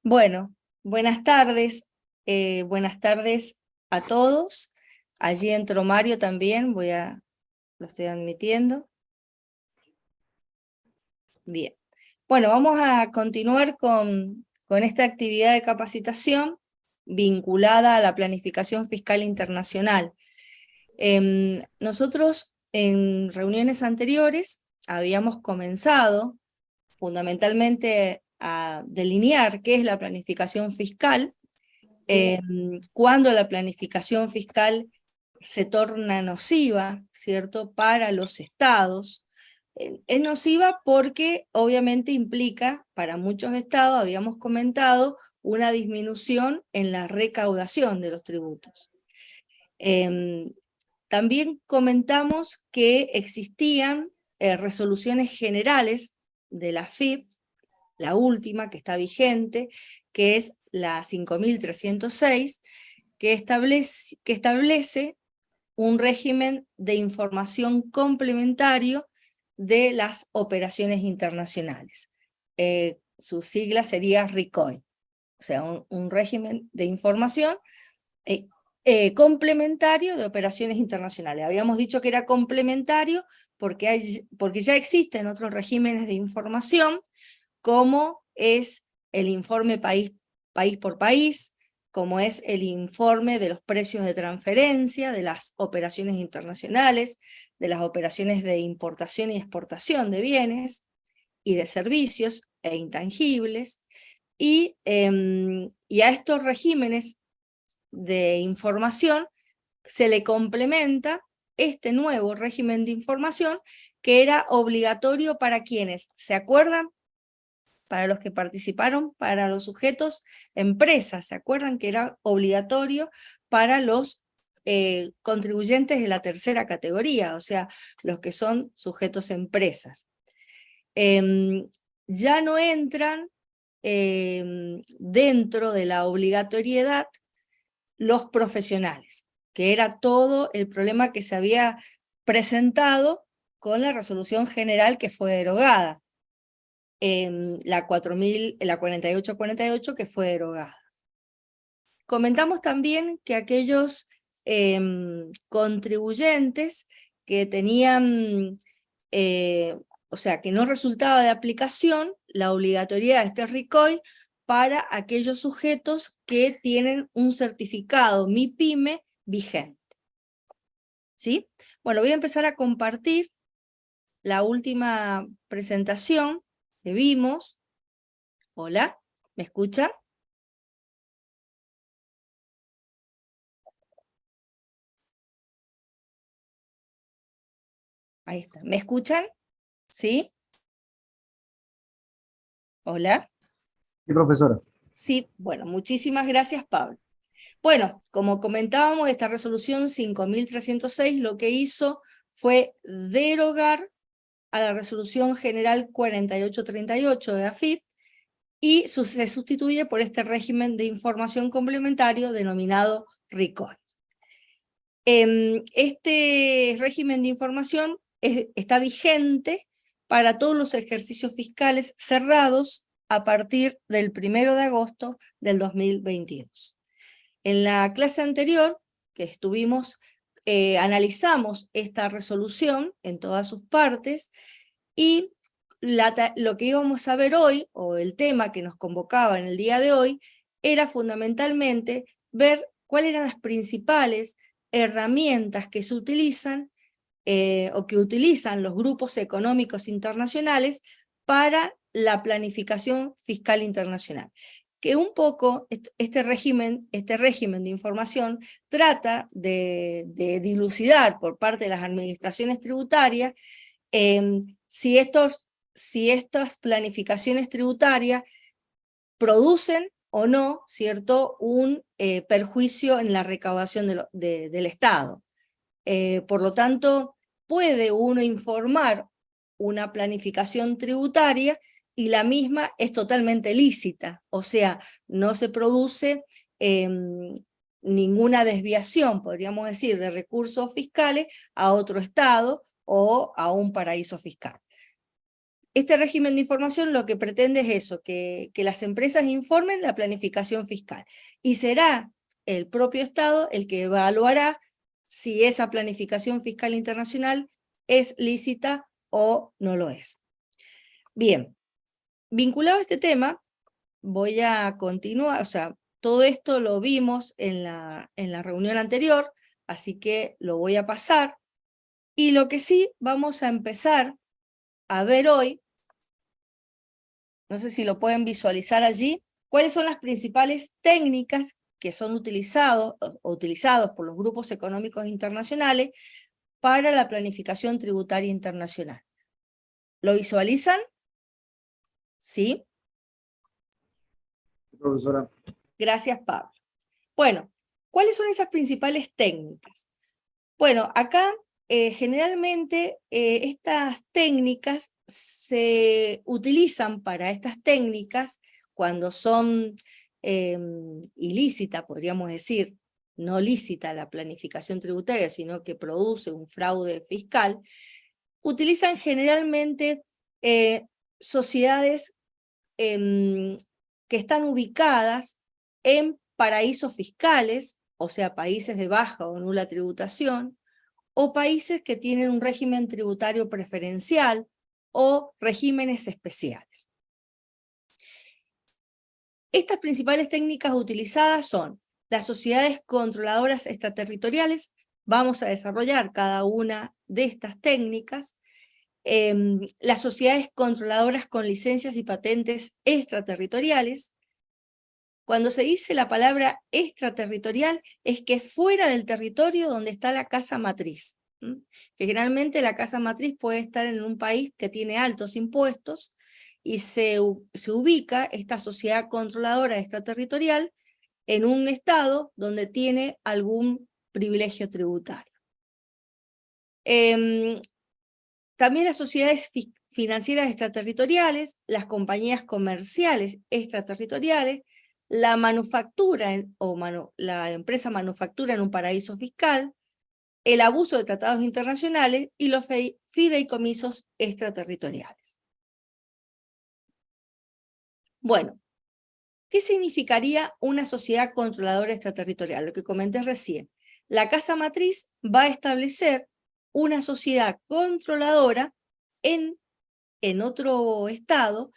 Bueno, buenas tardes a todos. Allí entró Mario también, lo estoy admitiendo. Bien. Bueno, vamos a continuar con esta actividad de capacitación vinculada a la planificación fiscal internacional. Nosotros en reuniones anteriores habíamos comenzado fundamentalmente a delinear qué es la planificación fiscal, cuando la planificación fiscal se torna nociva, ¿cierto?, para los estados. Es nociva porque obviamente implica, para muchos estados, habíamos comentado, una disminución en la recaudación de los tributos. También comentamos que existían resoluciones generales de la FIP, la última que está vigente, que es la 5306, que establece un régimen de información complementario de las operaciones internacionales. Su sigla sería RICOI, o sea, un régimen de información complementario de operaciones internacionales. Habíamos dicho que era complementario porque ya existen otros regímenes de información, como es el informe país por país, como es el informe de los precios de transferencia, de las operaciones internacionales, de las operaciones de importación y exportación de bienes y de servicios e intangibles, y a estos regímenes de información se le complementa este nuevo régimen de información que era obligatorio para quienes, ¿se acuerdan? Para los que participaron, para los sujetos empresas, ¿se acuerdan que era obligatorio para los contribuyentes de la tercera categoría, o sea, los que son sujetos empresas? Ya no entran dentro de la obligatoriedad los profesionales, que era todo el problema que se había presentado con la resolución general que fue derogada, la 4848 que fue derogada. Comentamos también que aquellos contribuyentes que tenían, o sea, que no resultaba de aplicación la obligatoriedad de este RICOI para aquellos sujetos que tienen un certificado MIPYME vigente. ¿Sí? Bueno, voy a empezar a compartir la última presentación que vimos. Hola, ¿me escuchan? Ahí está. ¿Me escuchan? ¿Sí? Hola. Sí, profesora. Sí, bueno, muchísimas gracias, Pablo. Bueno, como comentábamos, esta resolución 5306 lo que hizo fue derogar a la resolución general 4838 de AFIP y se sustituye por este régimen de información complementario denominado RICOI. Este régimen de información está vigente para todos los ejercicios fiscales cerrados a partir del 1 de agosto del 2022. En la clase anterior que estuvimos, analizamos esta resolución en todas sus partes y lo que íbamos a ver hoy, o el tema que nos convocaba en el día de hoy, era fundamentalmente ver cuáles eran las principales herramientas que se utilizan o que utilizan los grupos económicos internacionales para la planificación fiscal internacional. Que un poco este régimen de información trata de dilucidar por parte de las administraciones tributarias si estas planificaciones tributarias producen o no, ¿cierto?, un perjuicio en la recaudación del Estado. Por lo tanto, puede uno informar una planificación tributaria y la misma es totalmente lícita, o sea, no se produce ninguna desviación, podríamos decir, de recursos fiscales a otro estado o a un paraíso fiscal. Este régimen de información lo que pretende es eso, que las empresas informen la planificación fiscal. Y será el propio Estado el que evaluará si esa planificación fiscal internacional es lícita o no lo es. Bien, vinculado a este tema, voy a continuar, o sea, todo esto lo vimos en la reunión anterior, así que lo voy a pasar. Y lo que sí vamos a empezar a ver hoy, no sé si lo pueden visualizar allí, cuáles son las principales técnicas que son utilizados por los grupos económicos internacionales para la planificación tributaria internacional. ¿Lo visualizan? ¿Sí? Profesora. Gracias, Pablo. Bueno, ¿cuáles son esas principales técnicas? Bueno, acá generalmente estas técnicas se utilizan para estas técnicas cuando son ilícita, podríamos decir, no lícita la planificación tributaria, sino que produce un fraude fiscal, utilizan generalmente sociedades que están ubicadas en paraísos fiscales, o sea, países de baja o nula tributación, o países que tienen un régimen tributario preferencial o regímenes especiales. Estas principales técnicas utilizadas son las sociedades controladoras extraterritoriales. Vamos a desarrollar cada una de estas técnicas. Las sociedades controladoras con licencias y patentes extraterritoriales. Cuando se dice la palabra extraterritorial, es que es fuera del territorio donde está la casa matriz. Que generalmente la casa matriz puede estar en un país que tiene altos impuestos y se ubica esta sociedad controladora extraterritorial en un estado donde tiene algún privilegio tributario. También las sociedades financieras extraterritoriales, las compañías comerciales extraterritoriales, la manufactura la empresa manufactura en un paraíso fiscal, el abuso de tratados internacionales y los fideicomisos extraterritoriales. Bueno, ¿qué significaría una sociedad controladora extraterritorial? Lo que comenté recién. La casa matriz va a establecer una sociedad controladora en otro estado,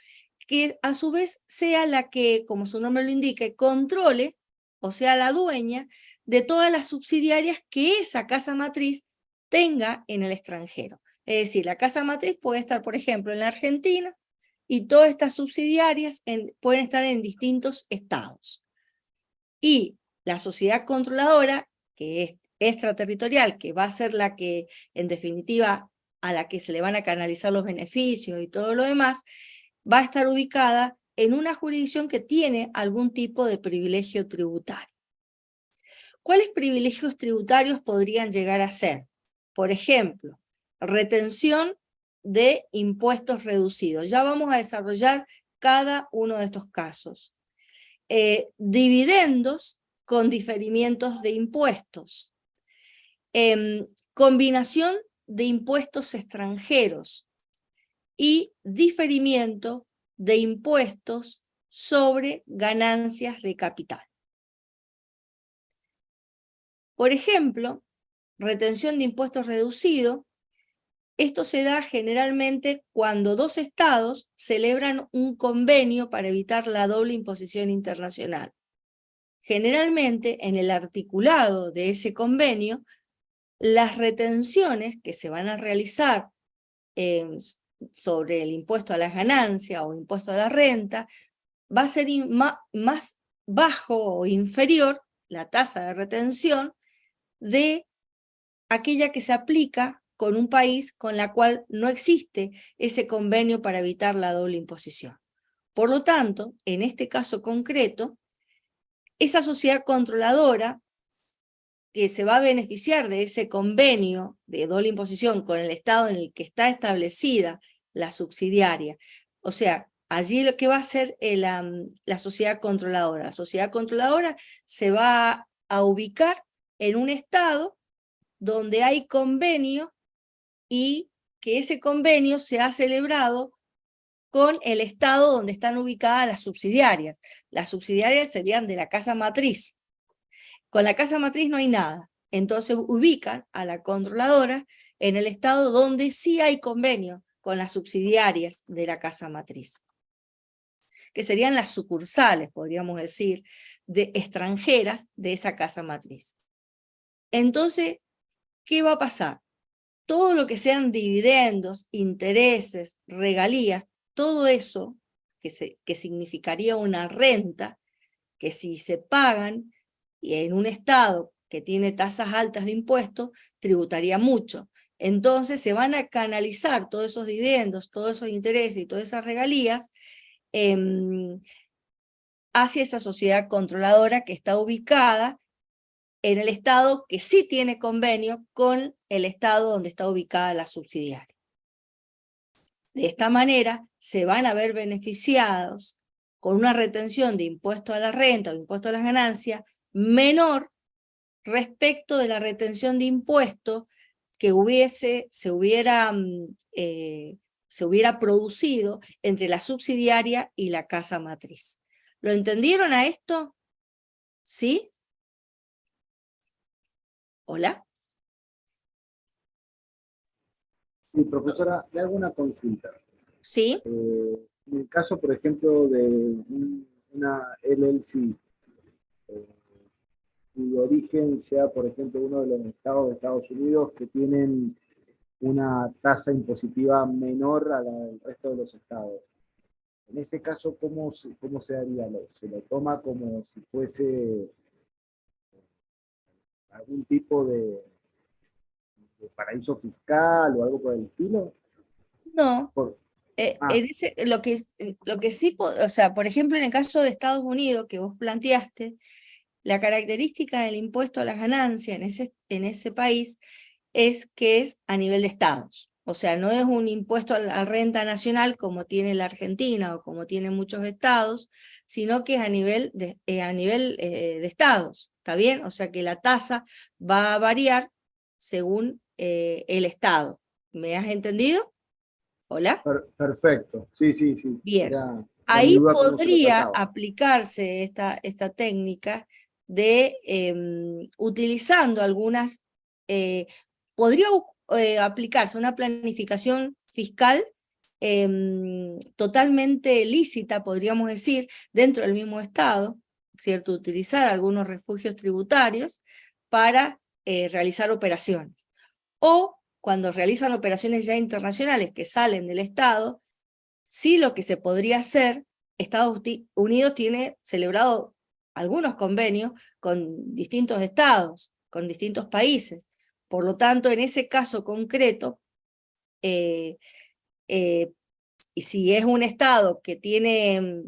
que a su vez sea la que, como su nombre lo indique, controle, o sea, la dueña de todas las subsidiarias que esa casa matriz tenga en el extranjero. Es decir, la casa matriz puede estar, por ejemplo, en la Argentina, y todas estas subsidiarias pueden estar en distintos estados. Y la sociedad controladora, que es extraterritorial, que va a ser la que, en definitiva, a la que se le van a canalizar los beneficios y todo lo demás, va a estar ubicada en una jurisdicción que tiene algún tipo de privilegio tributario. ¿Cuáles privilegios tributarios podrían llegar a ser? Por ejemplo, retención de impuestos reducidos. Ya vamos a desarrollar cada uno de estos casos. Dividendos con diferimientos de impuestos. Combinación de impuestos extranjeros y diferimiento de impuestos sobre ganancias de capital. Por ejemplo, retención de impuestos reducido. Esto se da generalmente cuando dos estados celebran un convenio para evitar la doble imposición internacional. Generalmente, en el articulado de ese convenio, las retenciones que se van a realizar sobre el impuesto a las ganancias o impuesto a la renta va a ser más bajo o inferior la tasa de retención de aquella que se aplica con un país con la cual no existe ese convenio para evitar la doble imposición. Por lo tanto, en este caso concreto, esa sociedad controladora que se va a beneficiar de ese convenio de doble imposición con el estado en el que está establecida la subsidiaria, o sea, allí lo que va a hacer la sociedad controladora. La sociedad controladora se va a ubicar en un estado donde hay convenio y que ese convenio se ha celebrado con el estado donde están ubicadas las subsidiarias. Las subsidiarias serían de la casa matriz. Con la casa matriz no hay nada. Entonces ubican a la controladora en el estado donde sí hay convenio con las subsidiarias de la casa matriz, que serían las sucursales, podríamos decir, de extranjeras de esa casa matriz. Entonces, ¿qué va a pasar? Todo lo que sean dividendos, intereses, regalías, todo eso que significaría una renta, que si se pagan en un estado que tiene tasas altas de impuestos, tributaría mucho. Entonces se van a canalizar todos esos dividendos, todos esos intereses y todas esas regalías hacia esa sociedad controladora que está ubicada en el estado que sí tiene convenio con el estado donde está ubicada la subsidiaria. De esta manera se van a ver beneficiados con una retención de impuesto a la renta o impuesto a las ganancias menor respecto de la retención de impuestos que se hubiera producido entre la subsidiaria y la casa matriz. ¿Lo entendieron a esto? ¿Sí? ¿Hola? Sí, profesora, le hago una consulta. ¿Sí? En el caso, por ejemplo, de una LLC, cuyo origen sea, por ejemplo, uno de los estados de Estados Unidos que tienen una tasa impositiva menor a la del resto de los estados. En ese caso, ¿cómo se haría? ¿Se lo toma como si fuese algún tipo de paraíso fiscal o algo por el estilo? No. Por, Lo que sí, o sea, por ejemplo, en el caso de Estados Unidos que vos planteaste, la característica del impuesto a las ganancias en ese país es que es a nivel de estados. O sea, no es un impuesto a la renta nacional como tiene la Argentina o como tienen muchos estados, sino que es a nivel de estados. ¿Está bien? O sea que la tasa va a variar según el estado. ¿Me has entendido? ¿Hola? Perfecto, sí, sí, sí. Bien. Era mi Ahí duda cómo se lo podría trataba. aplicarse esta técnica de utilizando algunas, podría aplicarse una planificación fiscal totalmente lícita, podríamos decir, dentro del mismo estado, ¿cierto? Utilizar algunos refugios tributarios para realizar operaciones. O cuando realizan operaciones ya internacionales que salen del estado, sí, lo que se podría hacer, Estados Unidos tiene celebrado algunos convenios con distintos estados, con distintos países. Por lo tanto, en ese caso concreto, y si es un estado que tiene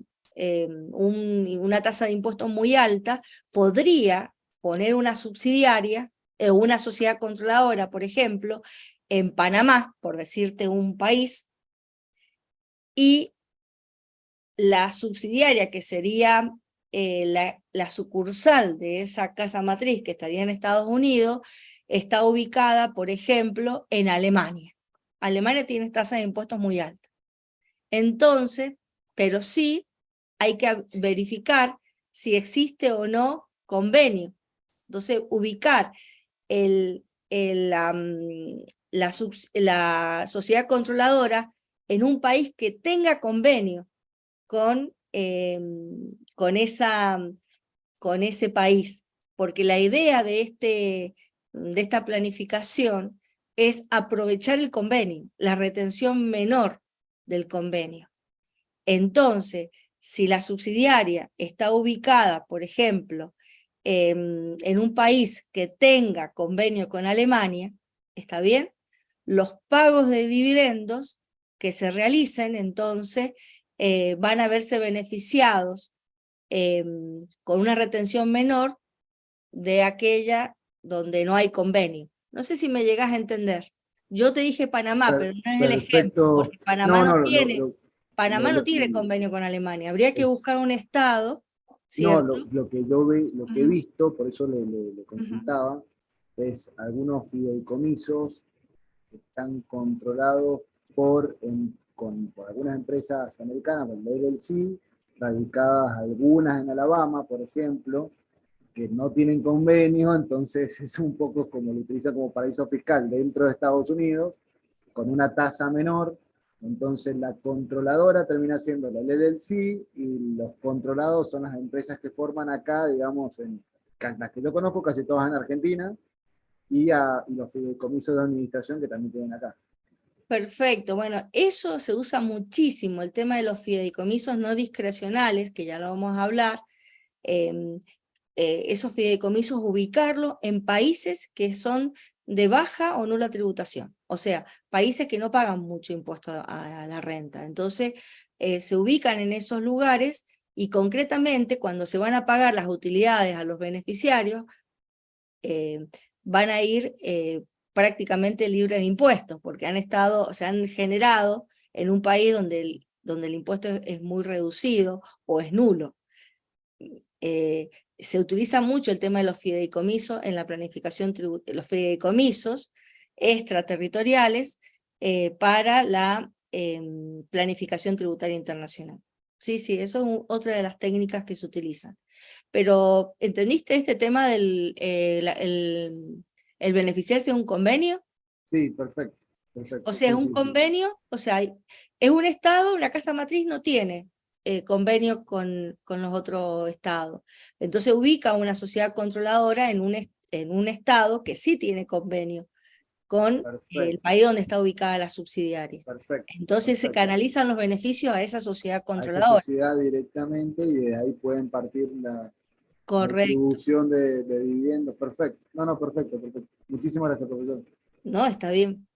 una tasa de impuestos muy alta, podría poner una subsidiaria, una sociedad controladora, por ejemplo, en Panamá, por decirte un país, y la subsidiaria, que sería la sucursal de esa casa matriz que estaría en Estados Unidos, está ubicada, por ejemplo, en Alemania. Alemania tiene tasas de impuestos muy altas. Entonces, pero sí hay que verificar si existe o no convenio. Entonces, ubicar la sociedad controladora en un país que tenga convenio con ese país, porque la idea de esta planificación es aprovechar el convenio, la retención menor del convenio. Entonces, si la subsidiaria está ubicada, por ejemplo, en un país que tenga convenio con Alemania, ¿está bien? Los pagos de dividendos que se realicen, entonces, van a verse beneficiados con una retención menor de aquella donde no hay convenio. No sé si me llegas a entender. Yo te dije Panamá, pero no es el ejemplo, Perfecto. porque Panamá No, no no, tiene, Panamá no tiene convenio con Alemania. Habría que es, buscar un estado, no, ¿cierto? lo que yo lo que he Ujú, visto, por eso le ujú. consultaba, es algunos fideicomisos que están controlados por por algunas empresas americanas, por el LLC, radicadas algunas en Alabama, por ejemplo, que no tienen convenio, entonces es un poco como lo utiliza como paraíso fiscal dentro de Estados Unidos, con una tasa menor. Entonces la controladora termina siendo la LLC y los controlados son las empresas que forman acá, digamos, las que yo conozco, casi todas en Argentina, y los fideicomisos de administración que también tienen acá. Perfecto, bueno, eso se usa muchísimo, el tema de los fideicomisos no discrecionales, que ya lo vamos a hablar, esos fideicomisos ubicarlo en países que son de baja o nula tributación, o sea, países que no pagan mucho impuesto a la renta. Entonces, se ubican en esos lugares y concretamente cuando se van a pagar las utilidades a los beneficiarios, van a ir prácticamente libres de impuestos, porque se han generado en un país donde el impuesto es muy reducido o es nulo. Se utiliza mucho el tema de los fideicomisos en la planificación tributaria, los fideicomisos extraterritoriales para la planificación tributaria internacional. Sí, eso es otra de las técnicas que se utilizan. Pero, ¿entendiste este tema del el beneficiarse de un convenio? Sí, perfecto. Perfecto. O sea, Sí, es un sí, sí. convenio, o sea, es un estado, la casa matriz no tiene convenio con los otros estados. Entonces ubica una sociedad controladora en un estado que sí tiene convenio con el Perfecto, país donde está ubicada la subsidiaria. perfecto, Entonces se perfecto. canalizan los beneficios a esa sociedad A esa controladora. sociedad directamente y de ahí pueden partir la Correcto. distribución de dividendos. Perfecto. No, no, perfecto, perfecto. Muchísimas gracias, profesor. No, está bien.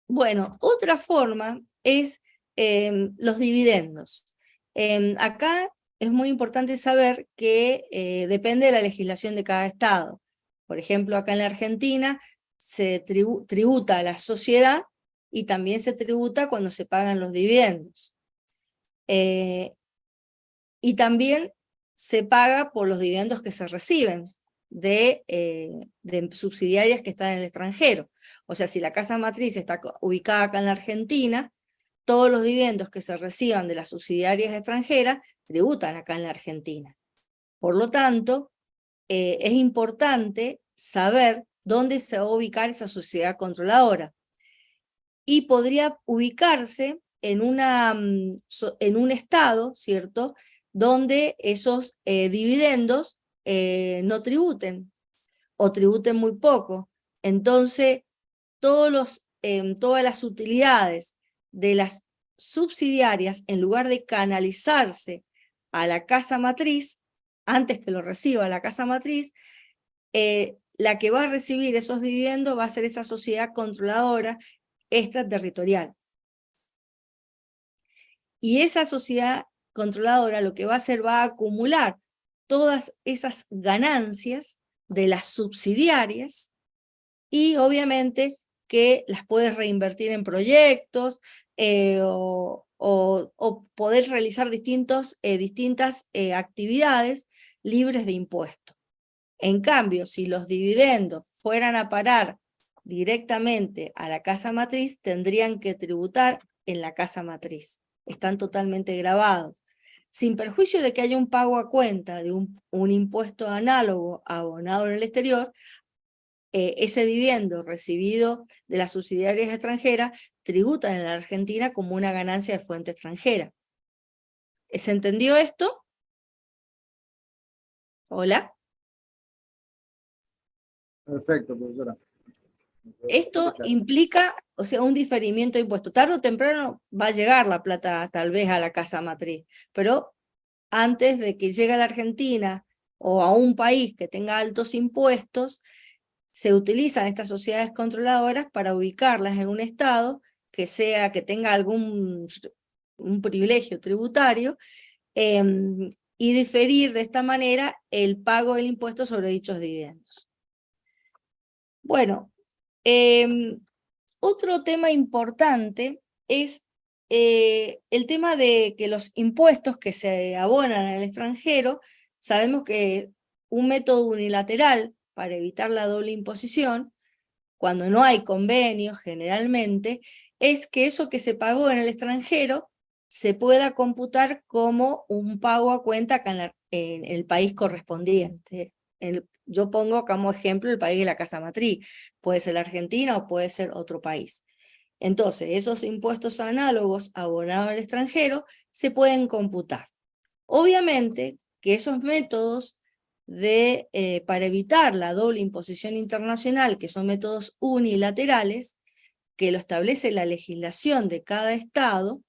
Bueno, otra forma es los dividendos. Acá es muy importante saber que depende de la legislación de cada estado. Por ejemplo, acá en la Argentina se tributa a la sociedad y también se tributa cuando se pagan los dividendos. Y también se paga por los dividendos que se reciben de subsidiarias que están en el extranjero. O sea, si la casa matriz está ubicada acá en la Argentina, todos los dividendos que se reciban de las subsidiarias extranjeras tributan acá en la Argentina. Por lo tanto, es importante saber dónde se va a ubicar esa sociedad controladora. Y podría ubicarse en un estado, ¿cierto?, donde esos dividendos no tributen o tributen muy poco. Entonces, todas las utilidades de las subsidiarias, en lugar de canalizarse a la casa matriz, antes que lo reciba la casa matriz, la que va a recibir esos dividendos va a ser esa sociedad controladora extraterritorial. Y esa sociedad controladora lo que va a hacer va a acumular todas esas ganancias de las subsidiarias y obviamente que las puedes reinvertir en proyectos o poder realizar distintas actividades libres de impuestos. En cambio, si los dividendos fueran a parar directamente a la casa matriz, tendrían que tributar en la casa matriz. Están totalmente grabados. Sin perjuicio de que haya un pago a cuenta de un impuesto análogo abonado en el exterior, ese dividendo recibido de las subsidiarias extranjeras tributan en la Argentina como una ganancia de fuente extranjera. ¿Se entendió esto? ¿Hola? Perfecto, profesora. Esto implica, o sea, un diferimiento de impuestos. Tarde o temprano va a llegar la plata tal vez a la casa matriz, pero antes de que llegue a la Argentina o a un país que tenga altos impuestos, se utilizan estas sociedades controladoras para ubicarlas en un estado que tenga un privilegio tributario y diferir de esta manera el pago del impuesto sobre dichos dividendos. Bueno, otro tema importante es el tema de que los impuestos que se abonan al extranjero, sabemos que un método unilateral para evitar la doble imposición, cuando no hay convenios generalmente, es que eso que se pagó en el extranjero se pueda computar como un pago a cuenta acá en el país correspondiente. Yo pongo como ejemplo el país de la casa matriz, puede ser la Argentina o puede ser otro país. Entonces, esos impuestos análogos abonados al extranjero se pueden computar. Obviamente que esos métodos para evitar la doble imposición internacional, que son métodos unilaterales, que lo establece la legislación de cada estado,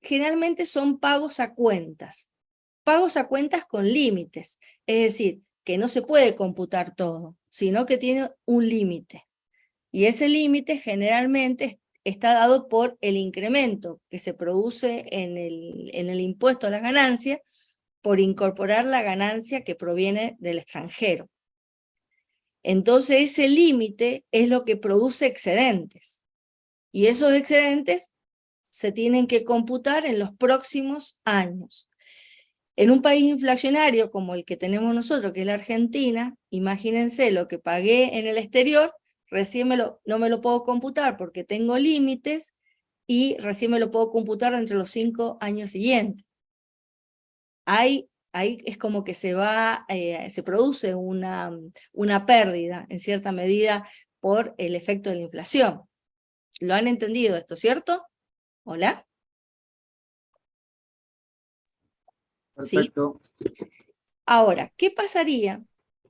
generalmente son pagos a cuentas con límites, es decir, que no se puede computar todo, sino que tiene un límite. Y ese límite generalmente está dado por el incremento que se produce en el impuesto a las ganancias por incorporar la ganancia que proviene del extranjero. Entonces ese límite es lo que produce excedentes. Y esos excedentes se tienen que computar en los próximos años. En un país inflacionario como el que tenemos nosotros, que es la Argentina, imagínense lo que pagué en el exterior, recién no me lo puedo computar porque tengo límites y recién me lo puedo computar entre los 5 años siguientes. Ahí es como que se produce una pérdida en cierta medida por el efecto de la inflación. ¿Lo han entendido esto, cierto? ¿Hola? Perfecto. ¿Sí? Ahora, ¿qué pasaría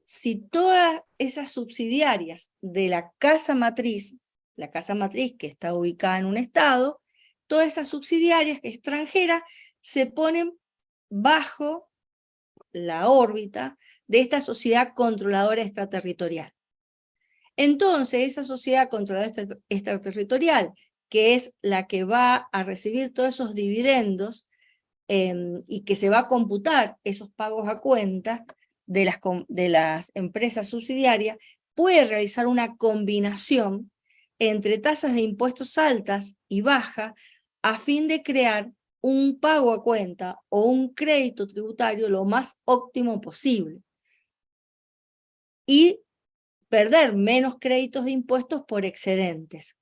si todas esas subsidiarias de la casa matriz que está ubicada en un estado, todas esas subsidiarias extranjeras se ponen bajo la órbita de esta sociedad controladora extraterritorial? Entonces, esa sociedad controladora extraterritorial, que es la que va a recibir todos esos dividendos y que se va a computar esos pagos a cuenta de las empresas subsidiarias, puede realizar una combinación entre tasas de impuestos altas y bajas a fin de crear un pago a cuenta o un crédito tributario lo más óptimo posible y perder menos créditos de impuestos por excedentes.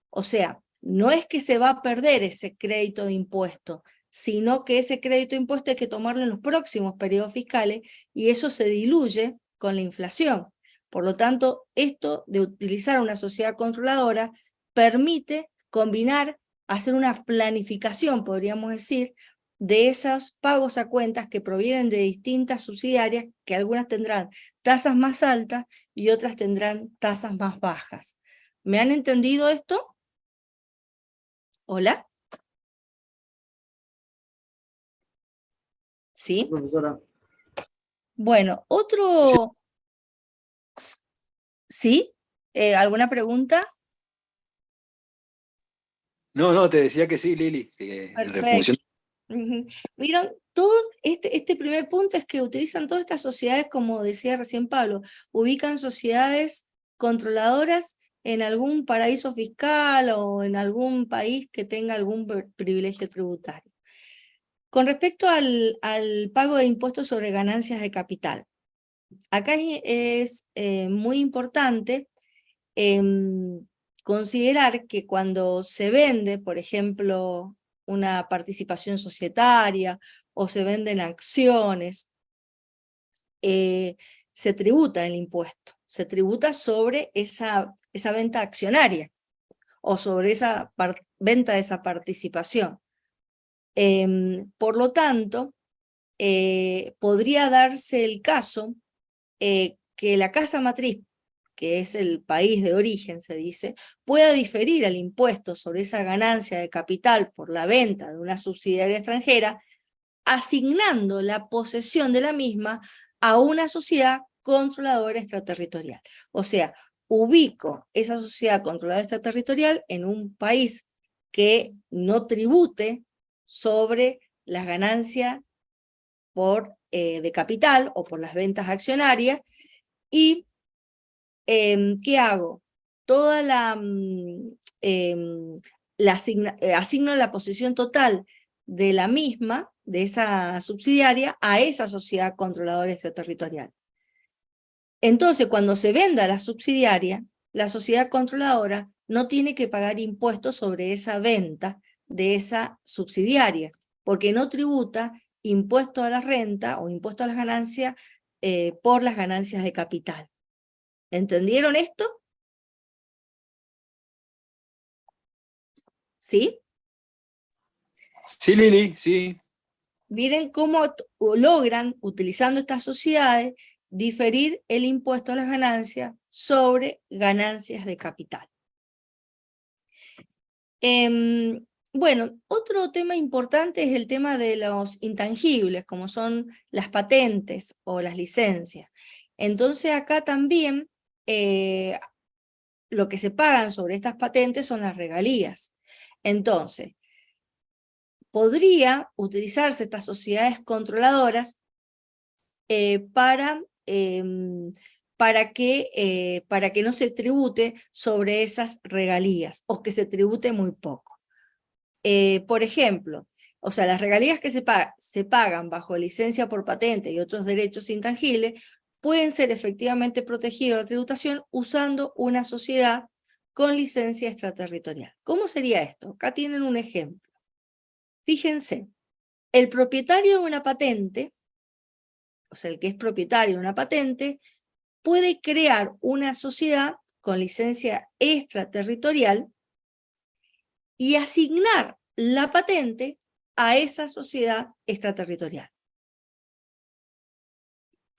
O sea, no es que se va a perder ese crédito de impuesto, sino que ese crédito de impuesto hay que tomarlo en los próximos periodos fiscales y eso se diluye con la inflación. Por lo tanto, esto de utilizar una sociedad controladora permite combinar, hacer una planificación, podríamos decir, de esos pagos a cuentas que provienen de distintas subsidiarias, que algunas tendrán tasas más altas y otras tendrán tasas más bajas. ¿Me han entendido esto? ¿Hola? ¿Sí? Profesora. Bueno, otro... ¿Sí? ¿Alguna pregunta? No, te decía que sí, Lili. En Perfecto. función. Vieron, todos este primer punto es que utilizan todas estas sociedades, como decía recién Pablo, ubican sociedades controladoras en algún paraíso fiscal o en algún país que tenga algún privilegio tributario. Con respecto al pago de impuestos sobre ganancias de capital, acá es muy importante considerar que cuando se vende, por ejemplo, una participación societaria o se venden acciones, se tributa el impuesto, se tributa sobre esa venta accionaria o sobre esa venta de esa participación. Por lo tanto, podría darse el caso que la casa matriz, que es el país de origen, se dice, pueda diferir el impuesto sobre esa ganancia de capital por la venta de una subsidiaria extranjera, asignando la posesión de la misma a una sociedad controladora extraterritorial. O sea, ubico esa sociedad controladora extraterritorial en un país que no tribute sobre las ganancias de capital o por las ventas accionarias. ¿Y qué hago? Toda asigno la posesión total de la misma, de esa subsidiaria, a esa sociedad controladora extraterritorial. Entonces, cuando se venda la subsidiaria, la sociedad controladora no tiene que pagar impuestos sobre esa venta de esa subsidiaria, porque no tributa impuesto a la renta o impuesto a las ganancias por las ganancias de capital. ¿Entendieron esto? ¿Sí? Sí, Lili, sí. Miren cómo logran, utilizando estas sociedades, diferir el impuesto a las ganancias sobre ganancias de capital. Bueno, otro tema importante es el tema de los intangibles, como son las patentes o las licencias. Entonces acá también lo que se pagan sobre estas patentes son las regalías. Entonces, podría utilizarse estas sociedades controladoras para que no se tribute sobre esas regalías o que se tribute muy poco. Por ejemplo, o sea, las regalías que se pagan bajo licencia por patente y otros derechos intangibles pueden ser efectivamente protegidos de la tributación usando una sociedad con licencia extraterritorial. ¿Cómo sería esto? Acá tienen un ejemplo. Fíjense, el propietario de una patente, o sea, el que es propietario de una patente, puede crear una sociedad con licencia extraterritorial y asignar la patente a esa sociedad extraterritorial.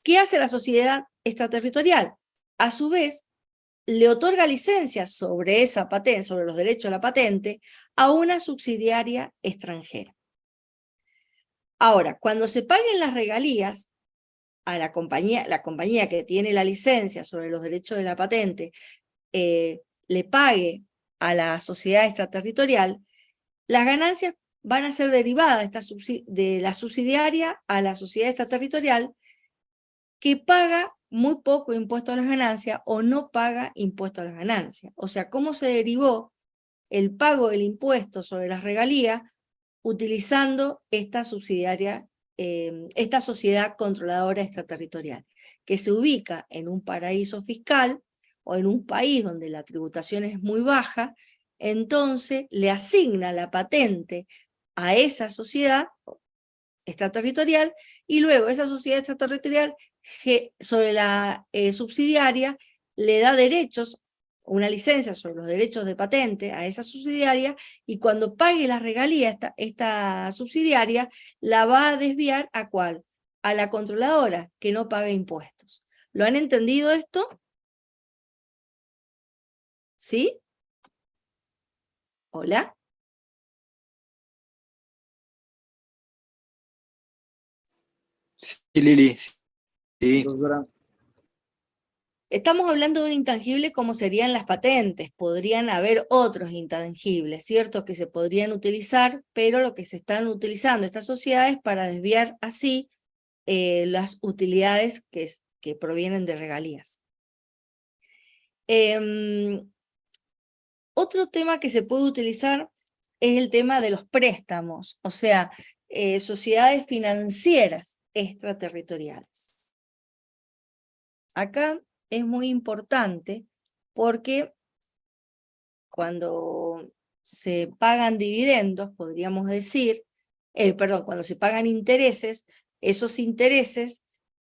¿Qué hace la sociedad extraterritorial? A su vez, le otorga licencias sobre esa patente, sobre los derechos de la patente, a una subsidiaria extranjera. Ahora, cuando se paguen las regalías a la compañía que tiene la licencia sobre los derechos de la patente, le pague a la sociedad extraterritorial, las ganancias van a ser derivadas de la subsidiaria a la sociedad extraterritorial, que paga muy poco impuesto a las ganancias o no paga impuesto a las ganancias. O sea, ¿cómo se derivó el pago del impuesto sobre las regalías utilizando esta subsidiaria, esta sociedad controladora extraterritorial, que se ubica en un paraíso fiscal o en un país donde la tributación es muy baja? Entonces le asigna la patente a esa sociedad extraterritorial y luego esa sociedad extraterritorial sobre la subsidiaria le da derechos, una licencia sobre los derechos de patente a esa subsidiaria, y cuando pague la regalía esta subsidiaria la va a desviar ¿a cuál? A la controladora, que no paga impuestos. ¿Lo han entendido esto? ¿Sí? ¿Hola? Sí, Lili, sí. Doctora, Estamos hablando de un intangible como serían las patentes. Podrían haber otros intangibles, ¿cierto? Que se podrían utilizar, pero lo que se están utilizando estas sociedades para desviar así las utilidades que provienen de regalías. Otro tema que se puede utilizar es el tema de los préstamos, o sea, sociedades financieras extraterritoriales. Acá es muy importante porque cuando se pagan dividendos, podríamos decir, cuando se pagan intereses, esos intereses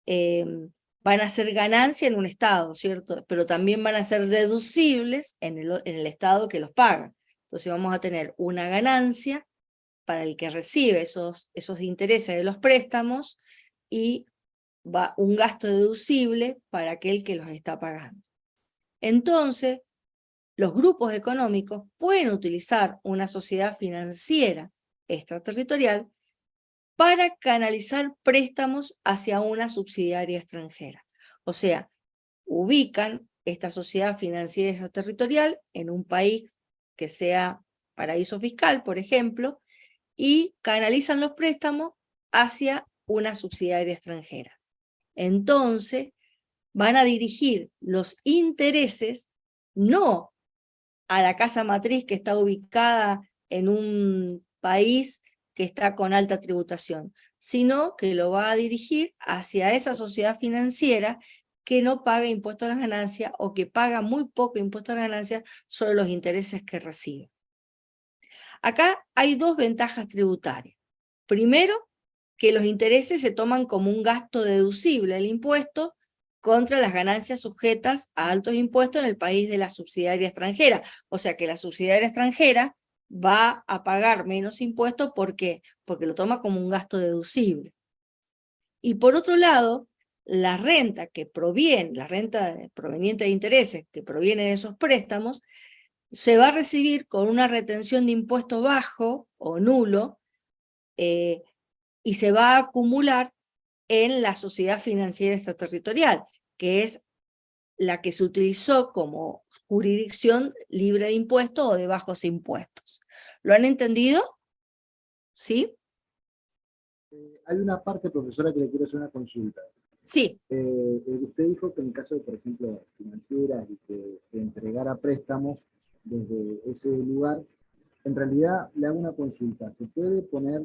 van a ser ganancia en un estado, ¿cierto? Pero también van a ser deducibles en el estado que los paga. Entonces vamos a tener una ganancia para el que recibe esos intereses de los préstamos y va un gasto deducible para aquel que los está pagando. Entonces, los grupos económicos pueden utilizar una sociedad financiera extraterritorial para canalizar préstamos hacia una subsidiaria extranjera. O sea, ubican esta sociedad financiera extraterritorial en un país que sea paraíso fiscal, por ejemplo, y canalizan los préstamos hacia una subsidiaria extranjera. Entonces, van a dirigir los intereses no a la casa matriz que está ubicada en un país que está con alta tributación, sino que lo va a dirigir hacia esa sociedad financiera que no paga impuesto a las ganancias o que paga muy poco impuesto a las ganancias sobre los intereses que recibe. Acá hay dos ventajas tributarias. Primero, que los intereses se toman como un gasto deducible del impuesto contra las ganancias sujetas a altos impuestos en el país de la subsidiaria extranjera. O sea que la subsidiaria extranjera va a pagar menos impuestos. ¿Por qué? Porque lo toma como un gasto deducible. Y por otro lado, la renta proveniente de intereses que proviene de esos préstamos, se va a recibir con una retención de impuesto bajo o nulo, y se va a acumular en la sociedad financiera extraterritorial, que es la que se utilizó como jurisdicción libre de impuestos o de bajos impuestos. ¿Lo han entendido? ¿Sí? Hay una parte, profesora, que le quiero hacer una consulta. Sí. Usted dijo que en el caso de, por ejemplo, financieras y que entregara préstamos desde ese lugar, en realidad le hago una consulta. ¿Se puede poner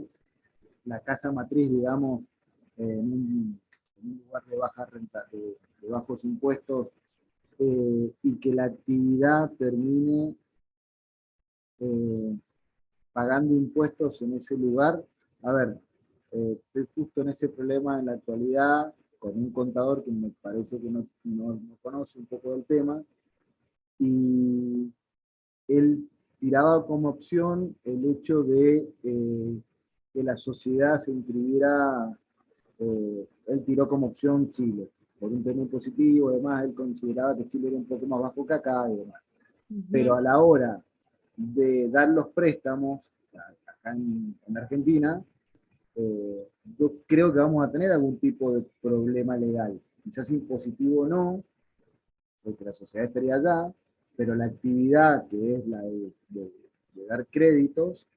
la casa matriz, digamos, en un lugar de baja renta, de bajos impuestos, y que la actividad termine pagando impuestos en ese lugar? A ver, estoy justo en ese problema en la actualidad con un contador que me parece que no conoce un poco del tema, y él tiraba como opción el hecho de que la sociedad se inscribiera, él tiró como opción Chile, por un tema impositivo. Además él consideraba que Chile era un poco más bajo que acá y demás. Pero a la hora de dar los préstamos acá en Argentina, yo creo que vamos a tener algún tipo de problema legal. Quizás impositivo no, porque la sociedad estaría allá, pero la actividad que es la de dar créditos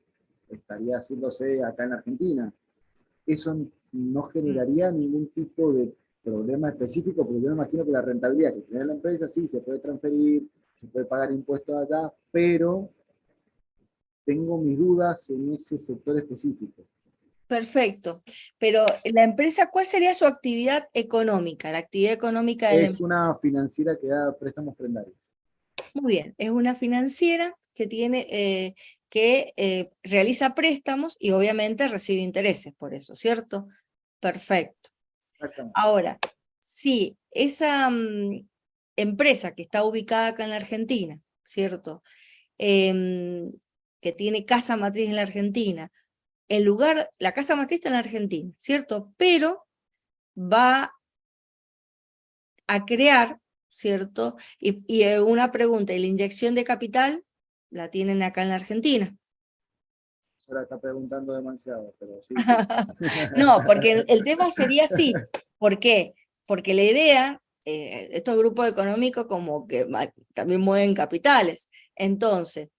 estaría haciéndose acá en Argentina. Eso no generaría ningún tipo de problema específico, porque yo me imagino que la rentabilidad que tiene la empresa sí se puede transferir, se puede pagar impuestos allá, pero tengo mis dudas en ese sector específico. Perfecto. Pero la empresa, ¿cuál sería su actividad económica? La actividad económica de la Es empresa. una financiera que da préstamos prendarios. Muy bien, es una financiera que realiza préstamos y obviamente recibe intereses por eso, ¿cierto? Perfecto. Exactamente. Ahora, si esa empresa que está ubicada acá en la Argentina, ¿cierto? Que tiene casa matriz en la Argentina, la casa matriz está en la Argentina, ¿cierto? Pero va a crear, ¿cierto? Y una pregunta, ¿y la inyección de capital la tienen acá en la Argentina? Ahora está preguntando demasiado, pero sí. No, porque el tema sería así. ¿Por qué? Porque la idea, estos grupos económicos como que también mueven capitales. Entonces,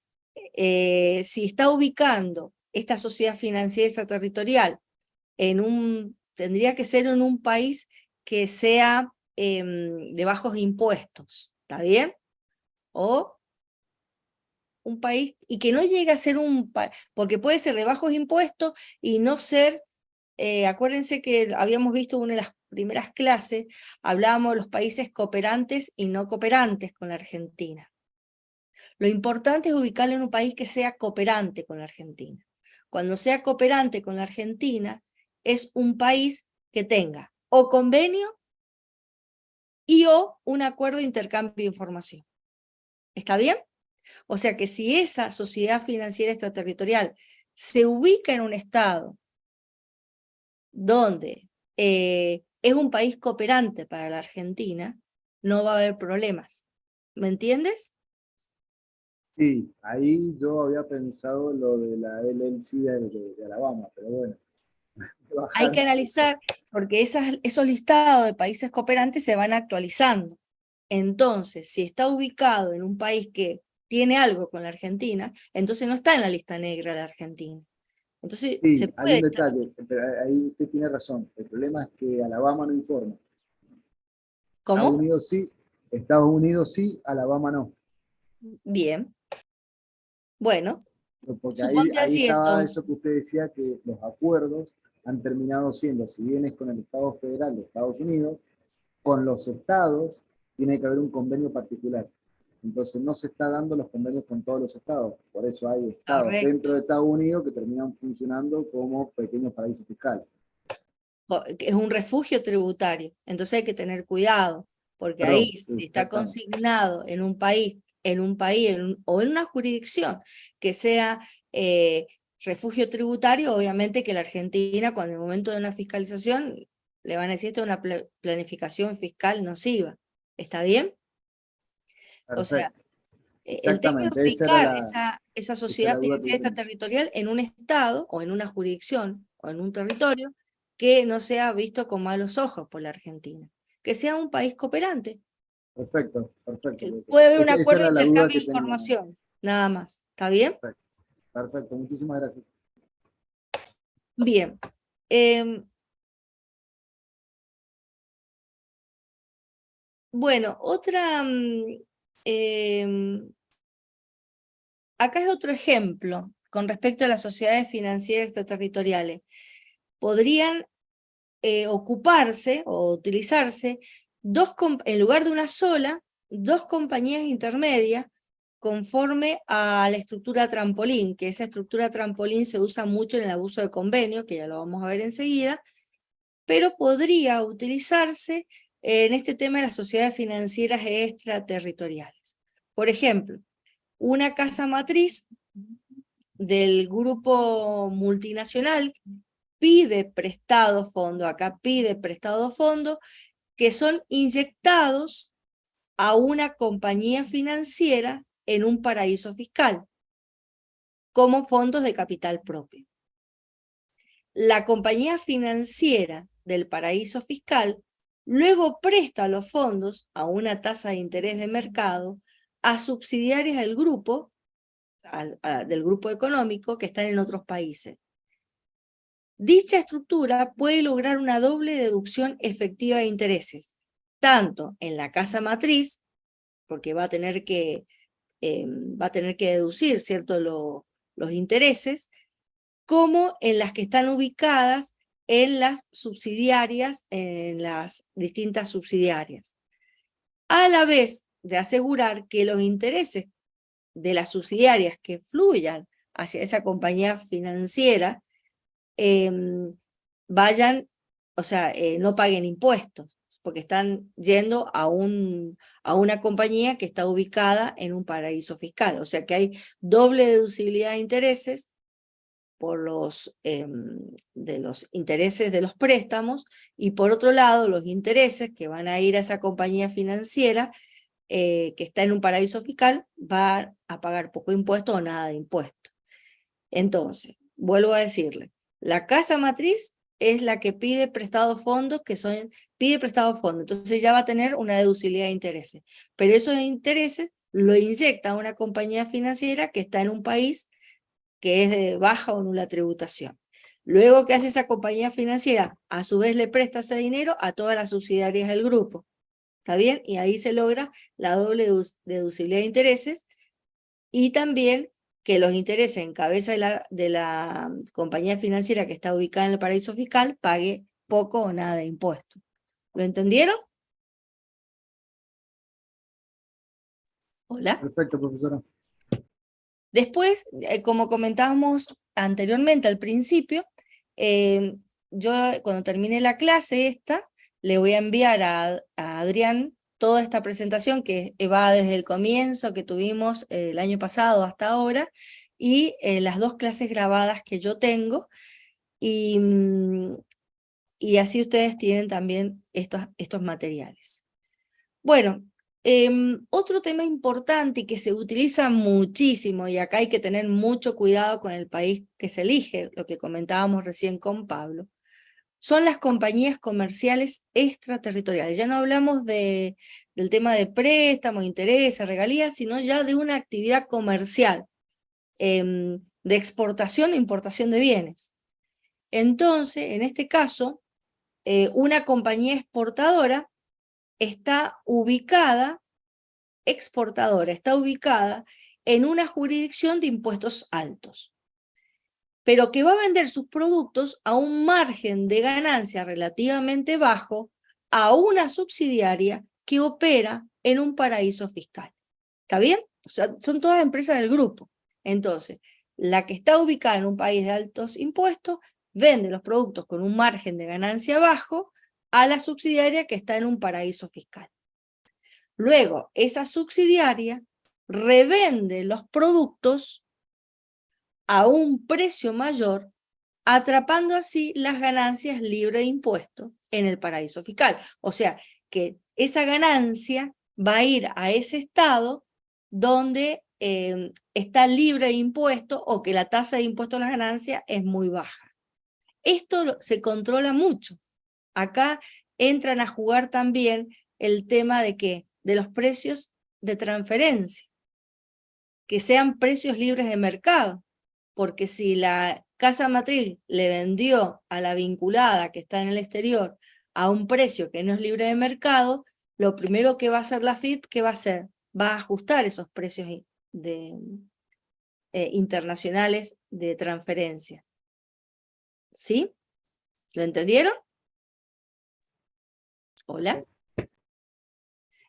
si está ubicando esta sociedad financiera extraterritorial tendría que ser en un país que sea de bajos impuestos, ¿está bien? O un país, y que no llegue a ser porque puede ser de bajos impuestos y no ser, acuérdense que habíamos visto una de las primeras clases, hablábamos de los países cooperantes y no cooperantes con la Argentina. Lo importante es ubicarlo en un país que sea cooperante con la Argentina. Cuando sea cooperante con la Argentina, es un país que tenga o convenio o un acuerdo de intercambio de información. ¿Está bien? O sea que si esa sociedad financiera extraterritorial se ubica en un estado donde es un país cooperante para la Argentina, no va a haber problemas. ¿Me entiendes? Sí, ahí yo había pensado lo de la LLC de Alabama, pero bueno. Hay que Bajando. analizar porque esos listados de países cooperantes se van actualizando. Entonces, si está ubicado en un país que tiene algo con la Argentina, entonces no está en la lista negra de la Argentina. Entonces, se Sí, hay puede un estar. detalle, pero ahí usted tiene razón. El problema es que Alabama no informa. ¿Cómo? Estados Unidos sí, Alabama no. Bien. Bueno, Porque suponte ahí allí estaba eso entonces. que usted decía, que los acuerdos han terminado siendo, si bien es con el Estado Federal de Estados Unidos, con los estados tiene que haber un convenio particular. Entonces no se está dando los convenios con todos los estados. Por eso hay estados Correcto. dentro de Estados Unidos que terminan funcionando como pequeños paraísos fiscales. Es un refugio tributario, entonces hay que tener cuidado, porque Perdón, ahí si está exactamente. consignado en un país, o en una jurisdicción que sea refugio tributario, obviamente que la Argentina, cuando en el momento de una fiscalización, le van a decir esto es una planificación fiscal nociva. ¿Está bien? O sea, Perfecto. el tema es Exactamente, ubicar esa esa sociedad era la duda que financiera yo tenía. extraterritorial en un estado o en una jurisdicción o en un territorio que no sea visto con malos ojos por la Argentina, que sea un país cooperante. Perfecto, perfecto. Puede haber un Esa acuerdo de era la duda intercambio que de tenía. información, nada más. ¿Está bien? Perfecto, perfecto. Muchísimas gracias. Bien. Bueno, acá es otro ejemplo con respecto a las sociedades financieras extraterritoriales. Podrían ocuparse o utilizarse en lugar de una sola, dos compañías intermedias conforme a la estructura trampolín, que esa estructura trampolín se usa mucho en el abuso de convenio, que ya lo vamos a ver enseguida, pero podría utilizarse en este tema de las sociedades financieras extraterritoriales. Por ejemplo, una casa matriz del grupo multinacional pide prestado fondo, acá pide prestado fondo, que son inyectados a una compañía financiera en un paraíso fiscal, como fondos de capital propio. La compañía financiera del paraíso fiscal luego presta los fondos a una tasa de interés de mercado a subsidiarias del grupo económico que están en otros países. Dicha estructura puede lograr una doble deducción efectiva de intereses, tanto en la casa matriz, porque va a tener que deducir, ¿cierto?, los intereses, como en las que están ubicadas en las subsidiarias, en las distintas subsidiarias, a la vez de asegurar que los intereses de las subsidiarias que fluyan hacia esa compañía financiera vayan, o sea, no paguen impuestos, porque están yendo a una compañía que está ubicada en un paraíso fiscal. O sea que hay doble deducibilidad de intereses por de los intereses de los préstamos, y por otro lado, los intereses que van a ir a esa compañía financiera que está en un paraíso fiscal va a pagar poco impuesto o nada de impuesto. Entonces, vuelvo a decirle, la casa matriz es la que pide prestados fondos, pide prestados fondos, entonces ya va a tener una deducibilidad de intereses, pero esos intereses lo inyecta a una compañía financiera que está en un país que es de baja o nula tributación. Luego, ¿qué hace esa compañía financiera? A su vez le presta ese dinero a todas las subsidiarias del grupo. ¿Está bien? Y ahí se logra la doble deducibilidad de intereses, y también que los intereses en cabeza de la compañía financiera que está ubicada en el paraíso fiscal pague poco o nada de impuestos. ¿Lo entendieron? Hola. Perfecto, profesora. Después, como comentábamos anteriormente al principio, yo cuando termine la clase esta, le voy a enviar a Adrián toda esta presentación que va desde el comienzo que tuvimos el año pasado hasta ahora, y las dos clases grabadas que yo tengo, y así ustedes tienen también estos materiales. Bueno, otro tema importante y que se utiliza muchísimo, y acá hay que tener mucho cuidado con el país que se elige, lo que comentábamos recién con Pablo, son las compañías comerciales extraterritoriales. Ya no hablamos del tema de préstamos, intereses, regalías, sino ya de una actividad comercial, de exportación e importación de bienes. Entonces, en este caso, una compañía exportadora está ubicada en una jurisdicción de impuestos altos, pero que va a vender sus productos a un margen de ganancia relativamente bajo a una subsidiaria que opera en un paraíso fiscal. ¿Está bien? O sea, son todas empresas del grupo. Entonces, la que está ubicada en un país de altos impuestos vende los productos con un margen de ganancia bajo a la subsidiaria que está en un paraíso fiscal. Luego, esa subsidiaria revende los productos a un precio mayor, atrapando así las ganancias libres de impuestos en el paraíso fiscal. O sea, que esa ganancia va a ir a ese estado donde está libre de impuestos o que la tasa de impuesto a las ganancias es muy baja. Esto se controla mucho. Acá entran a jugar también el tema de ¿qué? De los precios de transferencia, que sean precios libres de mercado, porque si la casa matriz le vendió a la vinculada que está en el exterior a un precio que no es libre de mercado, lo primero que va a hacer la FIP, ¿qué va a hacer? Va a ajustar esos precios internacionales de transferencia. ¿Sí? ¿Lo entendieron? ¿Hola?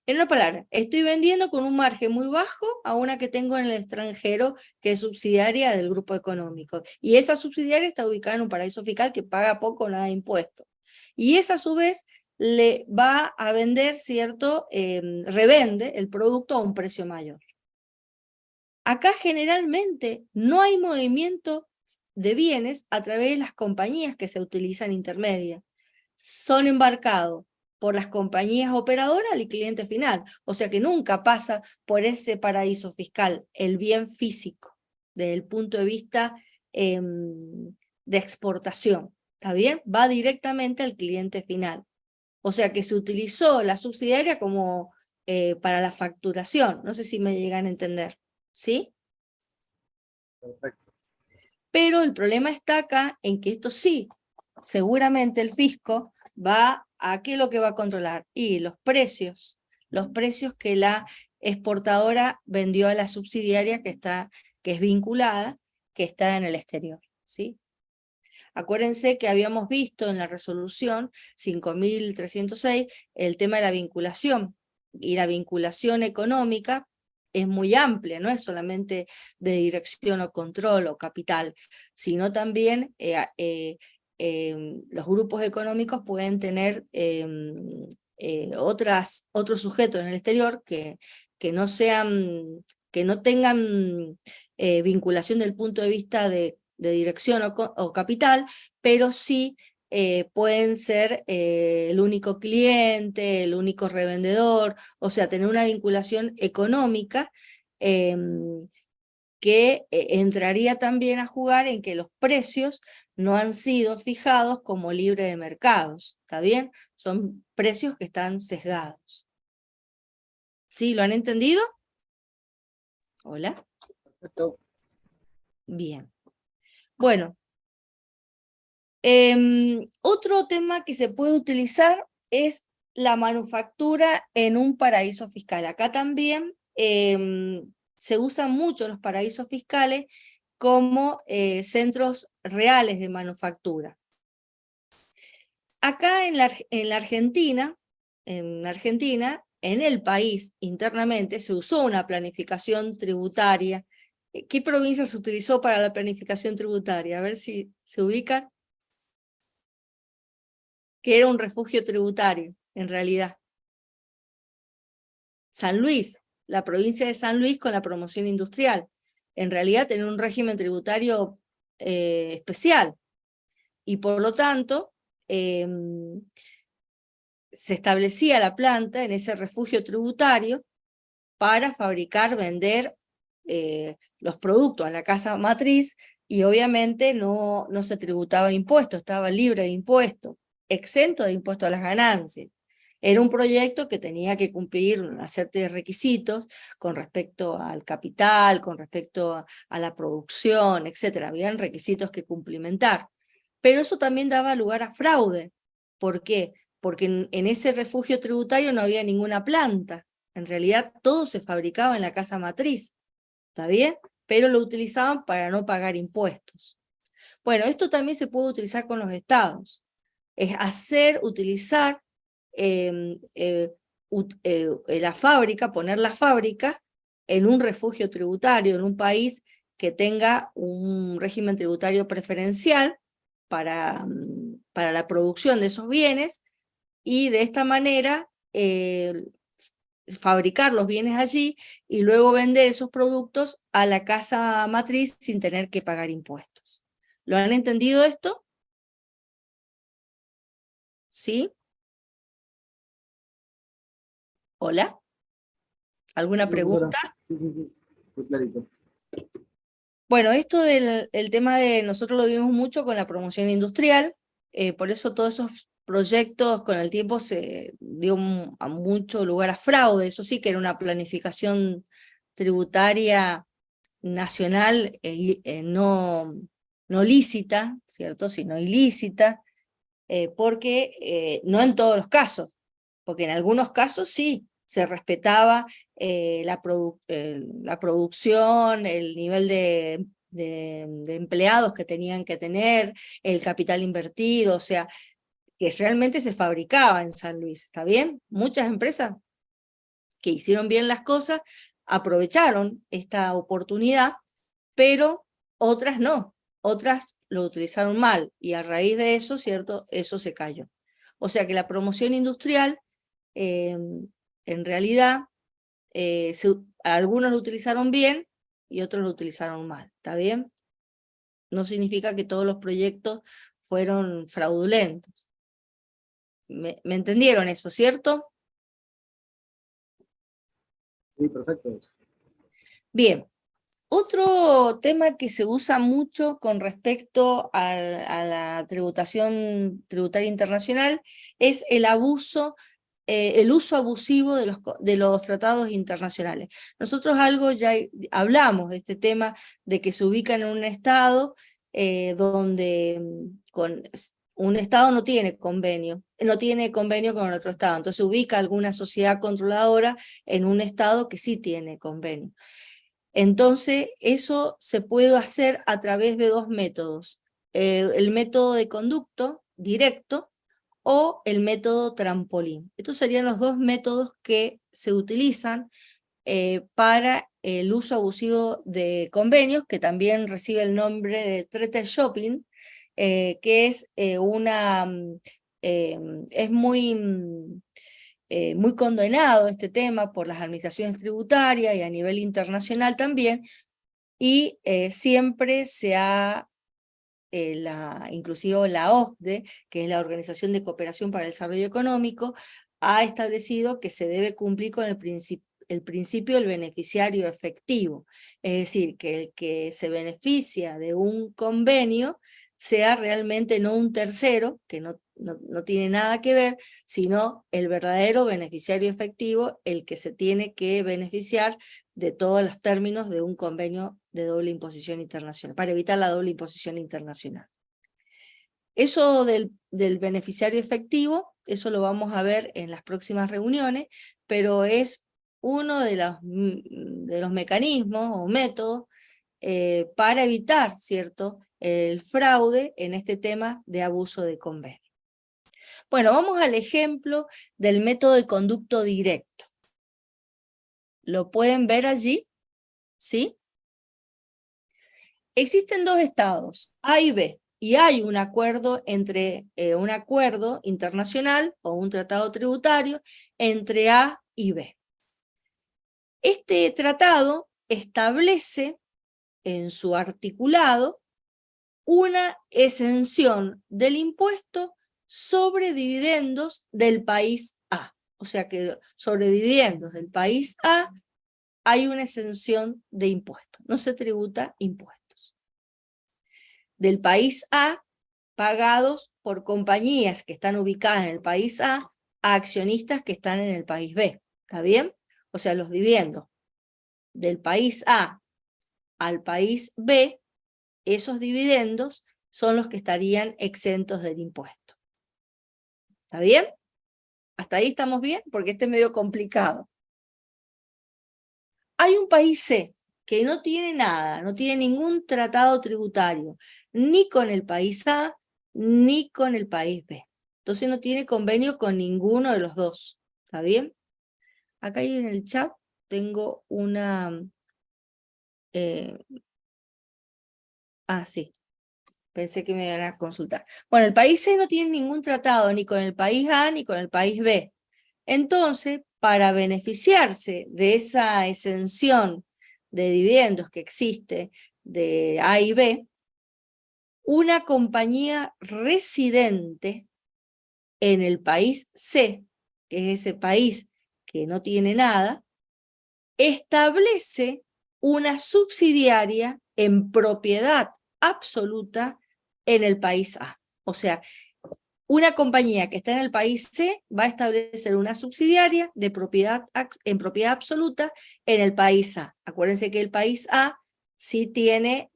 En una palabra, estoy vendiendo con un margen muy bajo a una que tengo en el extranjero que es subsidiaria del grupo económico. Y esa subsidiaria está ubicada en un paraíso fiscal que paga poco o nada de impuestos. Y esa a su vez le va a vender, ¿cierto? Revende el producto a un precio mayor. Acá generalmente no hay movimiento de bienes a través de las compañías que se utilizan intermedias. Son embarcados por las compañías operadoras al cliente final. O sea que nunca pasa por ese paraíso fiscal el bien físico desde el punto de vista de exportación. ¿Está bien? Va directamente al cliente final. O sea que se utilizó la subsidiaria como para la facturación. No sé si me llegan a entender. ¿Sí? Perfecto. Pero el problema está acá en que esto sí, seguramente el fisco va a ¿qué es lo que va a controlar? Y los precios que la exportadora vendió a la subsidiaria que es vinculada, que está en el exterior, ¿sí? Acuérdense que habíamos visto en la resolución 5306 el tema de la vinculación, y la vinculación económica es muy amplia, no es solamente de dirección o control o capital, sino también los grupos económicos pueden tener otros sujetos en el exterior que no tengan vinculación del punto de vista de dirección o capital, pero sí pueden ser el único cliente, el único revendedor, o sea, tener una vinculación económica que entraría también a jugar en que los precios no han sido fijados como libre de mercados, ¿está bien? Son precios que están sesgados. ¿Sí? ¿Lo han entendido? ¿Hola? Perfecto. Bien. Bueno, otro tema que se puede utilizar es la manufactura en un paraíso fiscal. Acá también se usan mucho los paraísos fiscales como centros reales de manufactura. Acá en la Argentina, en el país internamente se usó una planificación tributaria. ¿Qué provincia se utilizó para la planificación tributaria? A ver si se ubican. Que era un refugio tributario, en realidad. San Luis, la provincia de San Luis con la promoción industrial. En realidad tenía un régimen tributario especial, y por lo tanto se establecía la planta en ese refugio tributario para fabricar, vender los productos a la casa matriz, y obviamente no se tributaba impuestos, estaba libre de impuestos, exento de impuesto a las ganancias. Era un proyecto que tenía que cumplir una serie de requisitos con respecto al capital, con respecto a la producción, etc. Habían requisitos que cumplimentar. Pero eso también daba lugar a fraude. ¿Por qué? Porque en ese refugio tributario no había ninguna planta. En realidad todo se fabricaba en la casa matriz. ¿Está bien? Pero lo utilizaban para no pagar impuestos. Bueno, esto también se puede utilizar con los estados. Es utilizar la fábrica, poner la fábrica en un refugio tributario, en un país que tenga un régimen tributario preferencial para la producción de esos bienes, y de esta manera fabricar los bienes allí y luego vender esos productos a la casa matriz sin tener que pagar impuestos. ¿Lo han entendido esto? ¿Sí? ¿Hola? ¿Alguna pregunta? Sí, sí, sí, muy clarito. Bueno, esto del el tema de, nosotros lo vimos mucho con la promoción industrial, por eso todos esos proyectos con el tiempo se dio a mucho lugar a fraude. Eso sí que era una planificación tributaria nacional no lícita, ¿cierto? Sino ilícita, porque no en todos los casos, porque en algunos casos sí se respetaba la producción, el nivel de empleados que tenían que tener, el capital invertido, o sea, que realmente se fabricaba en San Luis, ¿está bien? Muchas empresas que hicieron bien las cosas aprovecharon esta oportunidad, pero otras no, otras lo utilizaron mal, y a raíz de eso, ¿cierto? Eso se cayó. O sea que la promoción industrial, en realidad, algunos lo utilizaron bien y otros lo utilizaron mal, ¿está bien? No significa que todos los proyectos fueron fraudulentos. ¿Me entendieron eso, cierto? Sí, perfecto. Bien. Otro tema que se usa mucho con respecto a la tributación tributaria internacional es el uso abusivo de los tratados internacionales. Nosotros ya hablamos de este tema, de que se ubica en un estado donde un estado no tiene convenio con otro estado, entonces ubica alguna sociedad controladora en un estado que sí tiene convenio. Entonces, eso se puede hacer a través de dos métodos: el método de conducto directo o el método trampolín. Estos serían los dos métodos que se utilizan para el uso abusivo de convenios, que también recibe el nombre de Treaty Shopping, que es es muy condenado este tema por las administraciones tributarias y a nivel internacional también, y siempre se ha, inclusive la OCDE, que es la Organización de Cooperación para el Desarrollo Económico, ha establecido que se debe cumplir con el principio del beneficiario efectivo, es decir, que el que se beneficia de un convenio sea realmente no un tercero, que no tiene nada que ver, sino el verdadero beneficiario efectivo, el que se tiene que beneficiar de todos los términos de un convenio de doble imposición internacional, para evitar la doble imposición internacional. Eso del beneficiario efectivo, eso lo vamos a ver en las próximas reuniones, pero es uno de los mecanismos o métodos para evitar, ¿cierto?, el fraude en este tema de abuso de convenio. Bueno, vamos al ejemplo del método de conducto directo. ¿Lo pueden ver allí? ¿Sí? Existen dos estados, A y B, y hay un acuerdo un acuerdo internacional o un tratado tributario entre A y B. Este tratado establece en su articulado una exención del impuesto sobre dividendos del país A. O sea que sobre dividendos del país A hay una exención de impuestos, no se tributa impuestos. Del país A, pagados por compañías que están ubicadas en el país A accionistas que están en el país B. ¿Está bien? O sea, los dividendos del país A al país B, esos dividendos son los que estarían exentos del impuesto. ¿Está bien? ¿Hasta ahí estamos bien? Porque este es medio complicado. Hay un país C que no tiene nada, no tiene ningún tratado tributario, ni con el país A, ni con el país B. Entonces no tiene convenio con ninguno de los dos. ¿Está bien? Acá en el chat tengo una... sí. Pensé que me iban a consultar. Bueno, el país C no tiene ningún tratado ni con el país A ni con el país B. Entonces, para beneficiarse de esa exención de dividendos que existe de A y B, una compañía residente en el país C, que es ese país que no tiene nada, establece una subsidiaria en propiedad absoluta en el país A. O sea, una compañía que está en el país C va a establecer una subsidiaria de en propiedad absoluta en el país A. Acuérdense que el país A sí tiene,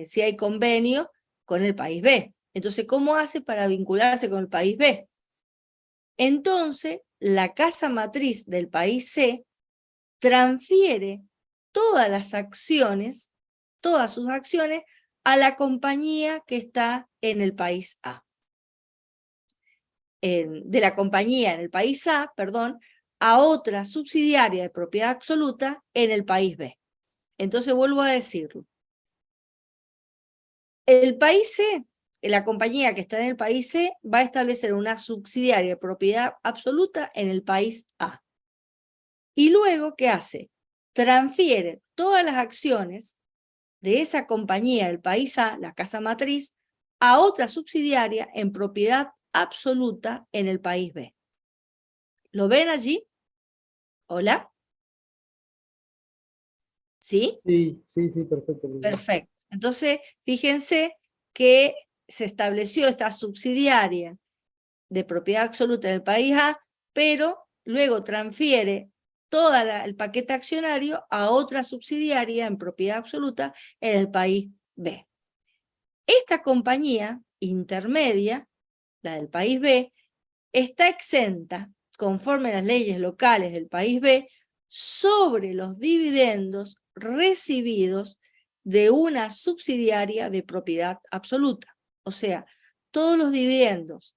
sí hay convenio con el país B. Entonces, ¿cómo hace para vincularse con el país B? Entonces, la casa matriz del país C transfiere todas las acciones, todas sus acciones, a la compañía que está en el país A. De la compañía en el país A, perdón, a otra subsidiaria de propiedad absoluta en el país B. Entonces vuelvo a decirlo. El país C, la compañía que está en el país C, va a establecer una subsidiaria de propiedad absoluta en el país A. Y luego, ¿qué hace? Transfiere todas las acciones de esa compañía del país A, la casa matriz, a otra subsidiaria en propiedad absoluta en el país B. ¿Lo ven allí? ¿Hola? ¿Sí? Sí, sí, sí, perfecto. Perfecto. Entonces, fíjense que se estableció esta subsidiaria de propiedad absoluta en el país A, pero luego transfiere todo el paquete accionario a otra subsidiaria en propiedad absoluta en el país B. Esta compañía intermedia, la del país B, está exenta, conforme a las leyes locales del país B, sobre los dividendos recibidos de una subsidiaria de propiedad absoluta. O sea, todos los dividendos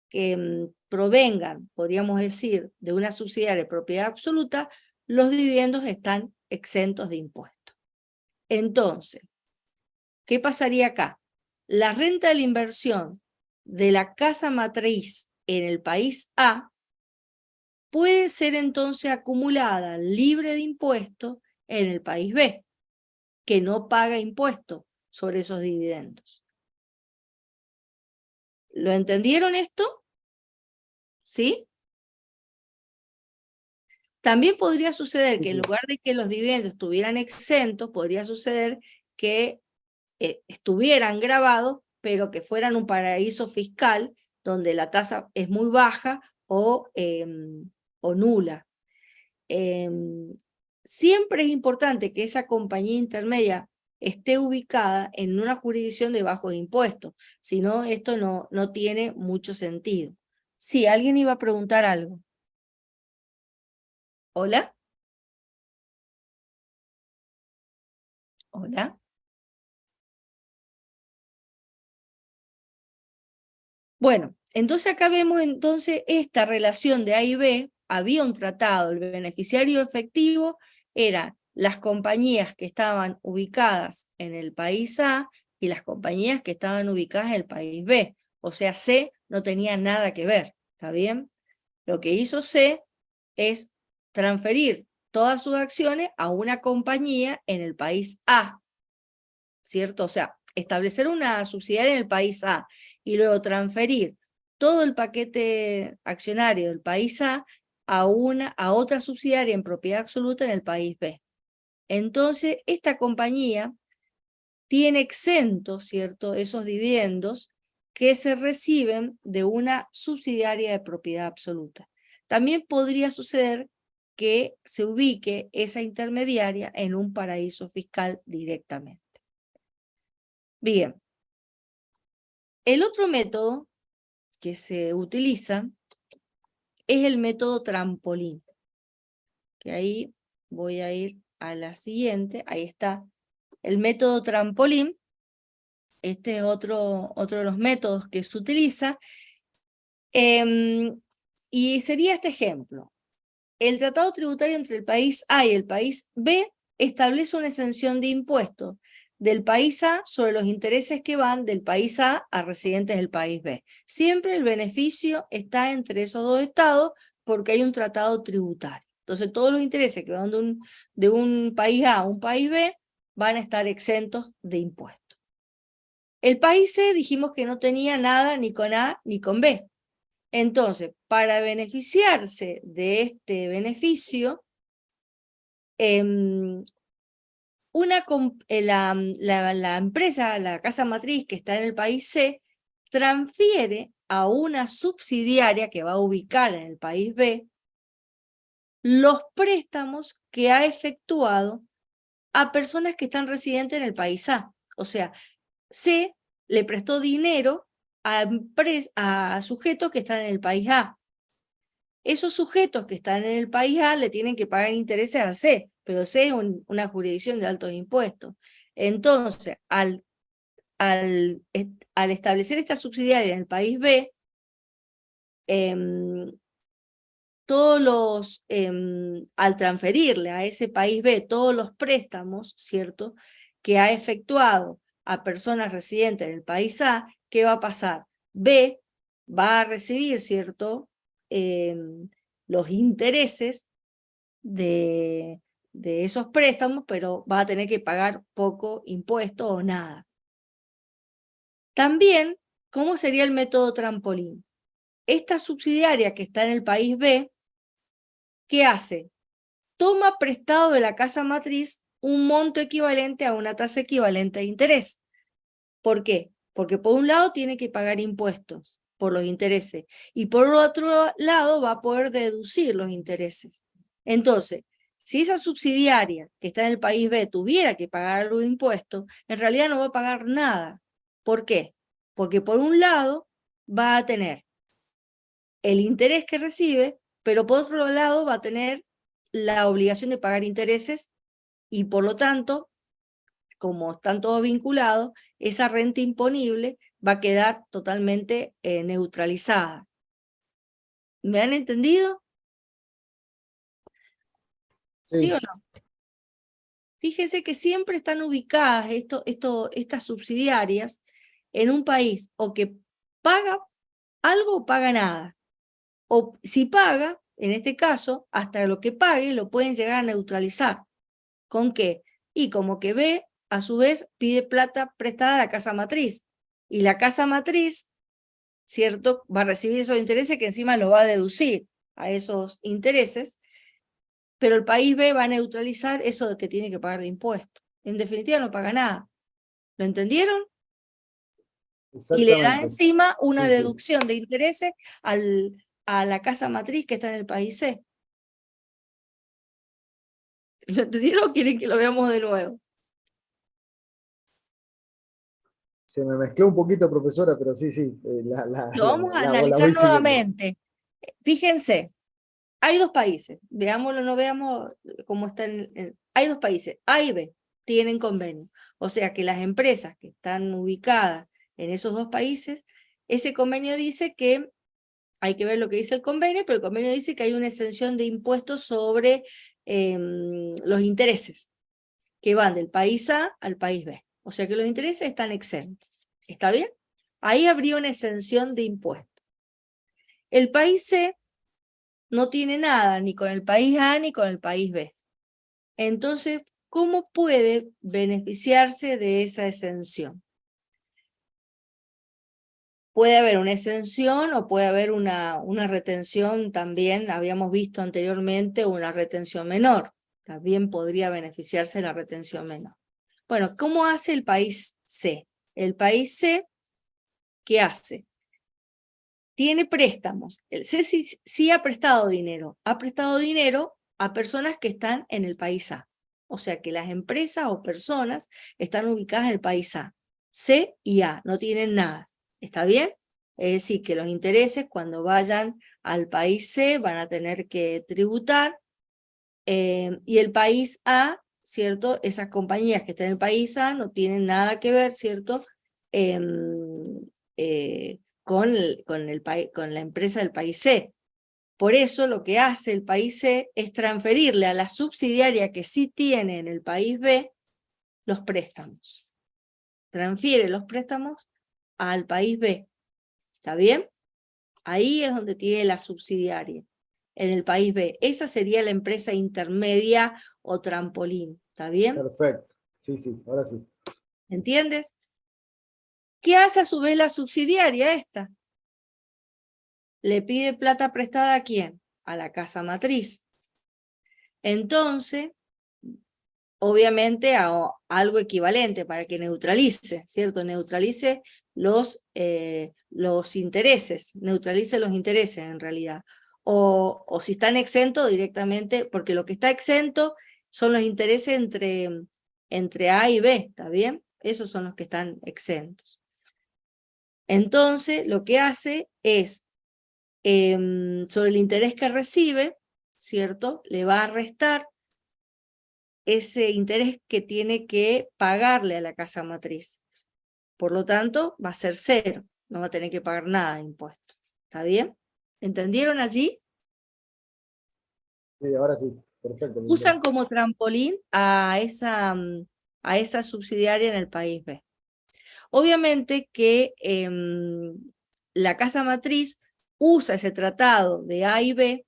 que provengan, podríamos decir, de una subsidiaria de propiedad absoluta, los dividendos están exentos de impuesto. Entonces, ¿qué pasaría acá? La renta de la inversión de la casa matriz en el país A puede ser entonces acumulada libre de impuestos en el país B, que no paga impuestos sobre esos dividendos. ¿Lo entendieron esto? ¿Sí? También podría suceder que en lugar de que los dividendos estuvieran exentos, podría suceder que estuvieran grabados, pero que fueran un paraíso fiscal donde la tasa es muy baja o nula. Siempre es importante que esa compañía intermedia esté ubicada en una jurisdicción de bajos impuestos, si no, esto no tiene mucho sentido. Sí, alguien iba a preguntar algo. ¿Hola? ¿Hola? Bueno, entonces acá vemos entonces esta relación de A y B. Había un tratado, el beneficiario efectivo eran las compañías que estaban ubicadas en el país A y las compañías que estaban ubicadas en el país B. O sea, C no tenía nada que ver, ¿está bien? Lo que hizo C es transferir todas sus acciones a una compañía en el país A, ¿cierto? O sea, establecer una subsidiaria en el país A y luego transferir todo el paquete accionario del país A a otra subsidiaria en propiedad absoluta en el país B. Entonces, esta compañía tiene exentos, ¿cierto?, esos dividendos que se reciben de una subsidiaria de propiedad absoluta. También podría suceder que se ubique esa intermediaria en un paraíso fiscal directamente. Bien, el otro método que se utiliza es el método trampolín, que ahí voy a ir a la siguiente, ahí está. El método trampolín, este es otro de los métodos que se utiliza, Y sería este ejemplo. El tratado tributario entre el país A y el país B establece una exención de impuestos del país A sobre los intereses que van del país A a residentes del país B. Siempre el beneficio está entre esos dos estados porque hay un tratado tributario. Entonces todos los intereses que van de un país A a un país B van a estar exentos de impuestos. El país C dijimos que no tenía nada ni con A ni con B. Entonces, para beneficiarse de este beneficio, la empresa, la casa matriz que está en el país C, transfiere a una subsidiaria que va a ubicar en el país B los préstamos que ha efectuado a personas que están residentes en el país A. O sea, C le prestó dinero a sujetos que están en el país A. Esos sujetos que están en el país A le tienen que pagar intereses a C, pero C es una jurisdicción de altos impuestos. Entonces, al establecer esta subsidiaria en el país B, al transferirle a ese país B todos los préstamos, ¿cierto?, que ha efectuado a personas residentes en el país A, ¿qué va a pasar? B va a recibir, ¿cierto?, los intereses de esos préstamos, pero va a tener que pagar poco impuesto o nada. También, ¿cómo sería el método trampolín? Esta subsidiaria que está en el país B, ¿qué hace? Toma prestado de la casa matriz un monto equivalente a una tasa equivalente de interés. ¿Por qué? Porque por un lado tiene que pagar impuestos por los intereses y por otro lado va a poder deducir los intereses. Entonces, si esa subsidiaria que está en el país B tuviera que pagar los impuestos, en realidad no va a pagar nada. ¿Por qué? Porque por un lado va a tener el interés que recibe, pero por otro lado va a tener la obligación de pagar intereses y por lo tanto, como están todos vinculados, esa renta imponible va a quedar totalmente neutralizada. ¿Me han entendido? ¿Sí Sí. o no? Fíjense que siempre están ubicadas estas subsidiarias en un país o que paga algo o paga nada. O si paga, en este caso, hasta lo que pague lo pueden llegar a neutralizar. ¿Con qué? Y como que B, a su vez, pide plata prestada a la casa matriz. Y la casa matriz, ¿cierto?, va a recibir esos intereses que encima lo va a deducir a esos intereses, pero el país B va a neutralizar eso de que tiene que pagar de impuestos. En definitiva, no paga nada. ¿Lo entendieron? Y le da Exactamente. encima una Sí, sí. deducción de intereses a la casa matriz que está en el país C. ¿Lo entendieron o quieren que lo veamos de nuevo? Se me mezcló un poquito, profesora, pero sí, sí, Lo vamos a la analizar voy siguiendo. nuevamente. Fíjense, hay dos países, veámoslo, no veamos cómo está hay dos países, A y B, tienen convenio. O sea que las empresas que están ubicadas en esos dos países, ese convenio dice que, hay que ver lo que dice el convenio, pero el convenio dice que hay una exención de impuestos sobre los intereses que van del país A al país B. O sea que los intereses están exentos. ¿Está bien? Ahí habría una exención de impuestos. El país C no tiene nada, ni con el país A ni con el país B. Entonces, ¿cómo puede beneficiarse de esa exención? Puede haber una exención o puede haber una retención también, habíamos visto anteriormente una retención menor. También podría beneficiarse de la retención menor. Bueno, ¿cómo hace el país C? El país C, ¿qué hace? Tiene préstamos. El C sí ha prestado dinero. Ha prestado dinero a personas que están en el país A. O sea que las empresas o personas están ubicadas en el país A. C y A no tienen nada. ¿Está bien? Es decir, que los intereses cuando vayan al país C van a tener que tributar. Y el país A, ¿cierto? Esas compañías que están en el país A no tienen nada que ver, ¿cierto? con la empresa del país C. Por eso lo que hace el país C es transferirle a la subsidiaria que sí tiene en el país B los préstamos. Transfiere los préstamos al país B. ¿Está bien? Ahí es donde tiene la subsidiaria, en el país B. Esa sería la empresa intermedia o trampolín. ¿Está bien? Perfecto. Sí, sí, ahora sí. ¿Entiendes? ¿Qué hace a su vez la subsidiaria esta? Le pide plata prestada ¿a quién? A la casa matriz. Entonces, obviamente a algo equivalente para que neutralice, ¿cierto? Neutralice los intereses, neutralice los intereses en realidad. O si están exentos directamente, porque lo que está exento son los intereses entre A y B, ¿está bien? Esos son los que están exentos. Entonces, lo que hace es, sobre el interés que recibe, ¿cierto? Le va a restar ese interés que tiene que pagarle a la casa matriz. Por lo tanto, va a ser cero, no va a tener que pagar nada de impuestos. ¿Está bien? ¿Entendieron allí? Sí, ahora sí. Perfecto. Usan como trampolín a esa subsidiaria en el país B. Obviamente que la casa matriz usa ese tratado de A y B,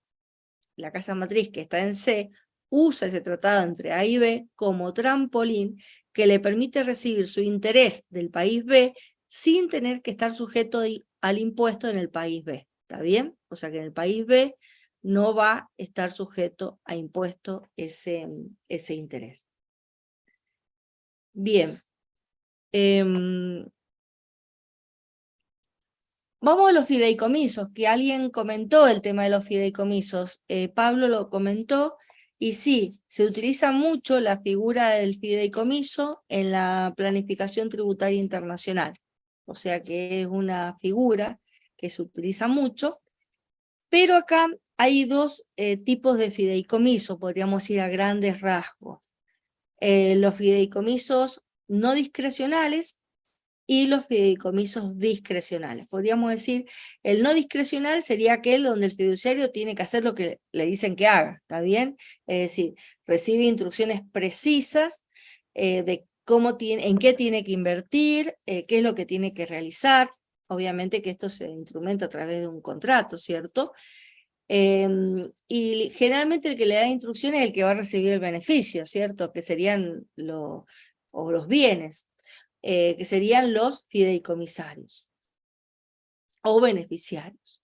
la casa matriz que está en C, usa ese tratado entre A y B como trampolín que le permite recibir su interés del país B sin tener que estar sujeto al impuesto en el país B. ¿Está bien? O sea que en el país B no va a estar sujeto a impuesto ese interés. Bien. Vamos a los fideicomisos, que alguien comentó el tema de los fideicomisos. Pablo lo comentó, y sí, se utiliza mucho la figura del fideicomiso en la planificación tributaria internacional. O sea que es una figura que se utiliza mucho, pero acá hay dos tipos de fideicomiso, podríamos ir a grandes rasgos. Los fideicomisos no discrecionales y los fideicomisos discrecionales. Podríamos decir, el no discrecional sería aquel donde el fiduciario tiene que hacer lo que le dicen que haga, ¿está bien? Es decir, recibe instrucciones precisas de en qué tiene que invertir, qué es lo que tiene que realizar. Obviamente que esto se instrumenta a través de un contrato, ¿cierto? Y generalmente el que le da instrucciones es el que va a recibir el beneficio, ¿cierto? Que serían los bienes. Que serían los fideicomisarios o beneficiarios.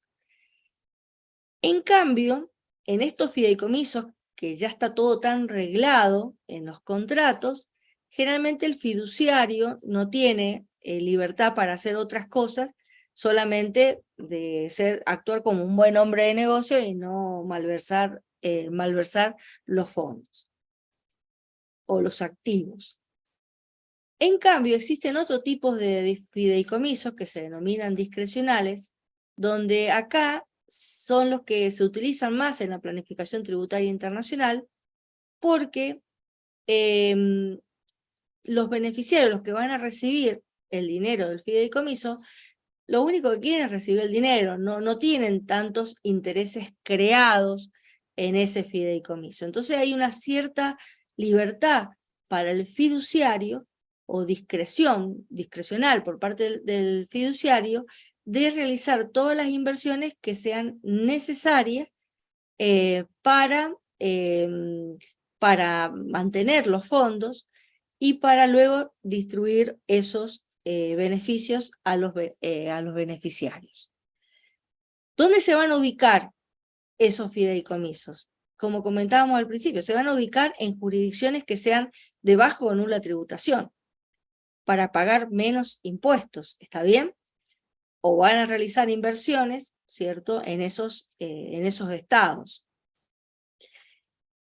En cambio, en estos fideicomisos, que ya está todo tan reglado en los contratos, generalmente el fiduciario no tiene libertad para hacer otras cosas, solamente de actuar como un buen hombre de negocio y no malversar los fondos o los activos. En cambio, existen otros tipos de fideicomisos que se denominan discrecionales, donde acá son los que se utilizan más en la planificación tributaria internacional, porque los beneficiarios, los que van a recibir el dinero del fideicomiso, lo único que quieren es recibir el dinero, no tienen tantos intereses creados en ese fideicomiso. Entonces hay una cierta libertad para el fiduciario o discrecional por parte del fiduciario de realizar todas las inversiones que sean necesarias para mantener los fondos y para luego distribuir esos beneficios a los beneficiarios. ¿Dónde se van a ubicar esos fideicomisos? Como comentábamos al principio, se van a ubicar en jurisdicciones que sean de bajo o nula tributación, para pagar menos impuestos, ¿está bien? O van a realizar inversiones, ¿cierto?, en esos estados.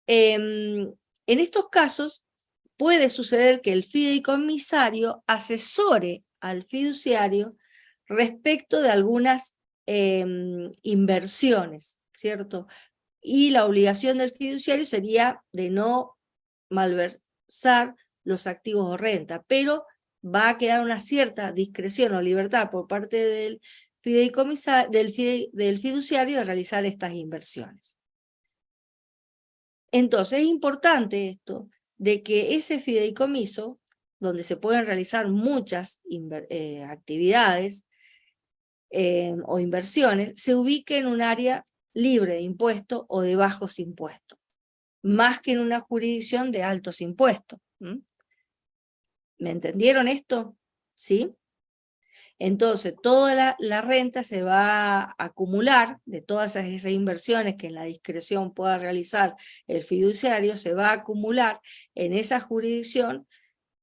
En estos casos, puede suceder que el fideicomisario asesore al fiduciario respecto de algunas inversiones, ¿cierto? Y la obligación del fiduciario sería de no malversar los activos o renta, pero va a quedar una cierta discreción o libertad por parte del del fiduciario de realizar estas inversiones. Entonces es importante esto, de que ese fideicomiso, donde se pueden realizar muchas actividades o inversiones, se ubique en un área libre de impuestos o de bajos impuestos, más que en una jurisdicción de altos impuestos. ¿Me entendieron esto? ¿Sí? Entonces, toda la renta se va a acumular de todas esas inversiones que en la discreción pueda realizar el fiduciario, se va a acumular en esa jurisdicción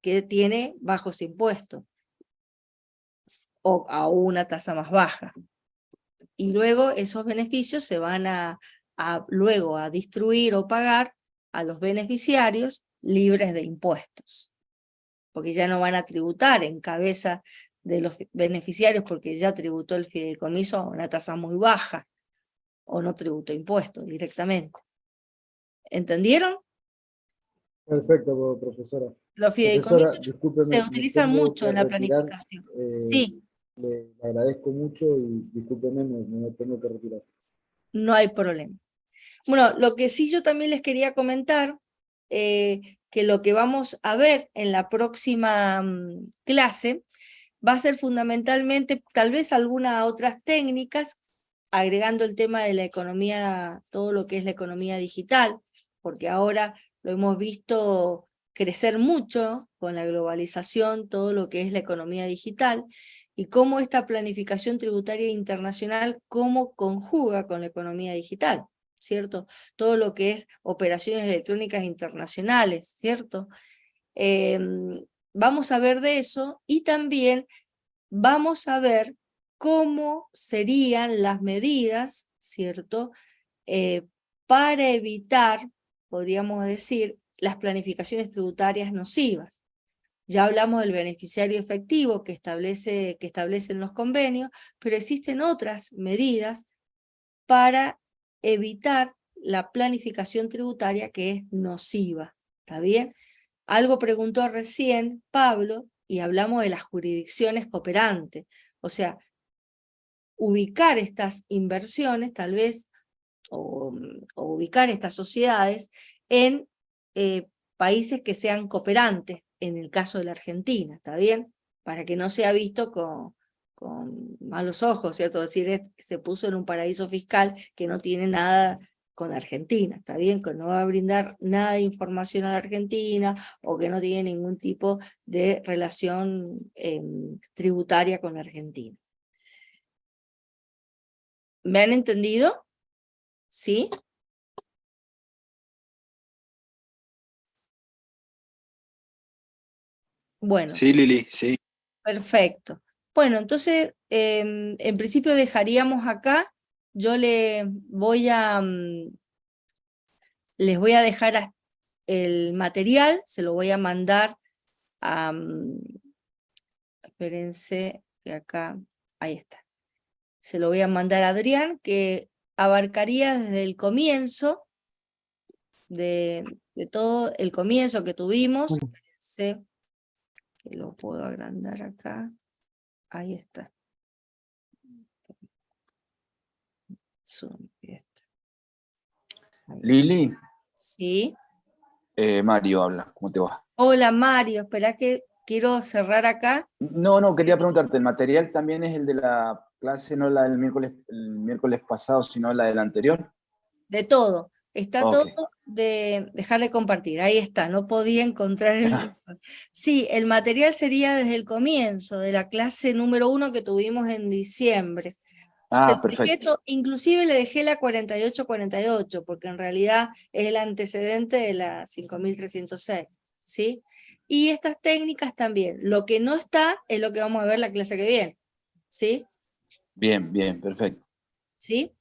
que tiene bajos impuestos o a una tasa más baja. Y luego esos beneficios se van luego a distribuir o pagar a los beneficiarios libres de impuestos, porque ya no van a tributar en cabeza de los beneficiarios porque ya tributó el fideicomiso a una tasa muy baja o no tributó impuestos directamente. ¿Entendieron? Perfecto, profesora. Los Profesora, fideicomisos discúlpeme, se me utilizan tengo mucho que en la retirar. planificación. Sí, Le agradezco mucho y discúlpeme, me tengo que retirar. no hay problema. Bueno, lo que sí yo también les quería comentar, que lo que vamos a ver en la próxima clase va a ser fundamentalmente tal vez algunas otras técnicas, agregando el tema de la economía, todo lo que es la economía digital, porque ahora lo hemos visto crecer mucho con la globalización, todo lo que es la economía digital, y cómo esta planificación tributaria internacional, cómo conjuga con la economía digital, ¿cierto? Todo lo que es operaciones electrónicas internacionales, ¿cierto? Vamos a ver de eso y también vamos a ver cómo serían las medidas, ¿cierto? Para evitar, podríamos decir, las planificaciones tributarias nocivas. Ya hablamos del beneficiario efectivo que establecen los convenios, pero existen otras medidas para evitar la planificación tributaria que es nociva. ¿Está bien? Algo preguntó recién Pablo y hablamos de las jurisdicciones cooperantes. O sea, ubicar estas inversiones tal vez, o ubicar estas sociedades en países que sean cooperantes, en el caso de la Argentina, ¿está bien? Para que no sea visto con malos ojos, ¿cierto? Es decir, se puso en un paraíso fiscal que no tiene nada con la Argentina, ¿está bien? Que no va a brindar nada de información a la Argentina o que no tiene ningún tipo de relación tributaria con la Argentina. ¿Me han entendido? ¿Sí? Bueno, Sí, Lili, sí. perfecto. Bueno, entonces, en principio dejaríamos acá. Yo les voy a dejar el material, se lo voy a mandar a... espérense, que acá, ahí está. Se lo voy a mandar a Adrián, que abarcaría desde el comienzo, de todo el comienzo que tuvimos. Espérense, que lo puedo agrandar acá. Ahí está. Zoom, Lili, sí. Mario habla, ¿cómo te va? Hola Mario, espera que quiero cerrar acá. No, quería preguntarte, ¿el material también es el de la clase, no la del miércoles pasado, sino la del anterior? De todo. Está Ok. todo de dejar de compartir. Ahí está, no podía encontrar el... Sí, el material sería desde el comienzo de la clase número 1 que tuvimos en diciembre. Se lo dejé Perfecto. inclusive le dejé la 4848, porque en realidad es el antecedente de la 5306, ¿sí? Y estas técnicas también. Lo que no está es lo que vamos a ver la clase que viene, ¿sí? Bien, perfecto. ¿Sí?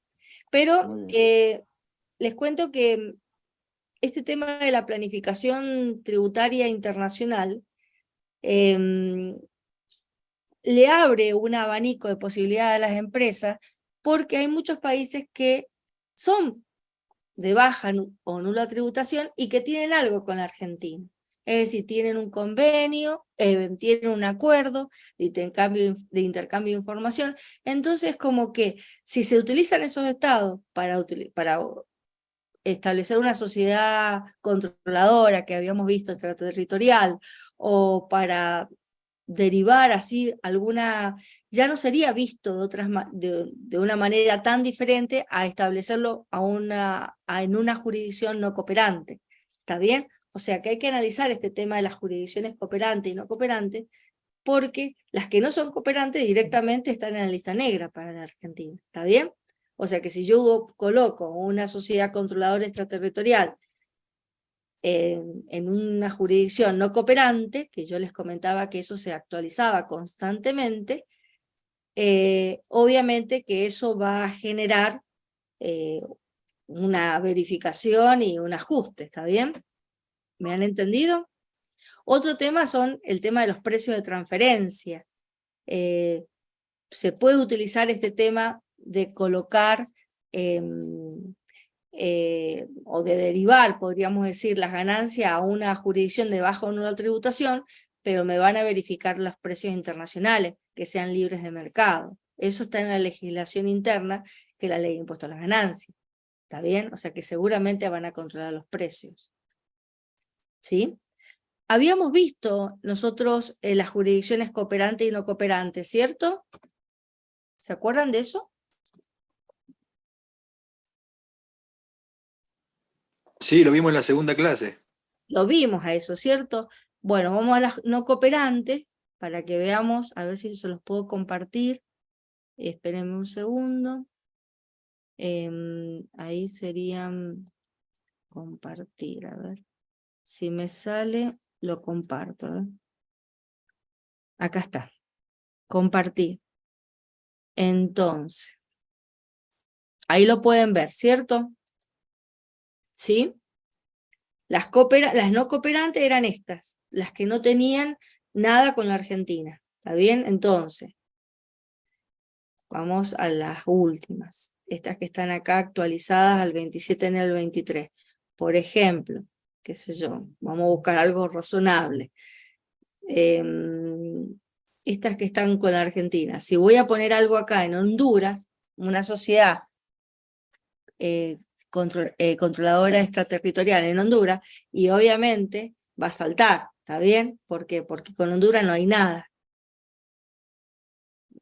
Pero Muy bien. les cuento que este tema de la planificación tributaria internacional le abre un abanico de posibilidades a las empresas porque hay muchos países que son de baja o nula tributación y que tienen algo con la Argentina. es decir, tienen un convenio, tienen un acuerdo de intercambio de información. Entonces, como que si se utilizan esos estados para establecer una sociedad controladora que habíamos visto extraterritorial, o para derivar así alguna, ya no sería visto de una manera tan diferente a establecerlo en una jurisdicción no cooperante. ¿Está bien? O sea que hay que analizar este tema de las jurisdicciones cooperantes y no cooperantes, porque las que no son cooperantes directamente están en la lista negra para la Argentina. ¿Está bien? O sea que si yo coloco una sociedad controladora extraterritorial en una jurisdicción no cooperante, que yo les comentaba que eso se actualizaba constantemente, obviamente que eso va a generar una verificación y un ajuste, ¿está bien? ¿Me han entendido? Otro tema son el tema de los precios de transferencia. Se puede utilizar este tema de colocar o de derivar, podríamos decir, las ganancias a una jurisdicción de baja o nula tributación, pero me van a verificar los precios internacionales, que sean libres de mercado. Eso está en la legislación interna, que es la ley de impuesto a las ganancias. ¿Está bien? O sea que seguramente van a controlar los precios. ¿Sí? Habíamos visto nosotros las jurisdicciones cooperantes y no cooperantes, ¿cierto? ¿Se acuerdan de eso? Sí, lo vimos en la segunda clase. Lo vimos a eso, ¿cierto? Bueno, vamos a las no cooperantes para que veamos, a ver si se los puedo compartir. Espérenme un segundo. Ahí serían compartir, a ver. Si me sale, lo comparto. Acá está. Compartir. Entonces, ahí lo pueden ver, ¿cierto? ¿Sí? Las no cooperantes eran estas, las que no tenían nada con la Argentina. ¿Está bien? Entonces, vamos a las últimas. Estas que están acá actualizadas al 27 en el 23. Por ejemplo, qué sé yo, vamos a buscar algo razonable. Estas que están con la Argentina. Si voy a poner algo acá en Honduras, una sociedad controladora extraterritorial en Honduras, y obviamente va a saltar, ¿está bien? ¿Por qué? Porque con Honduras no hay nada.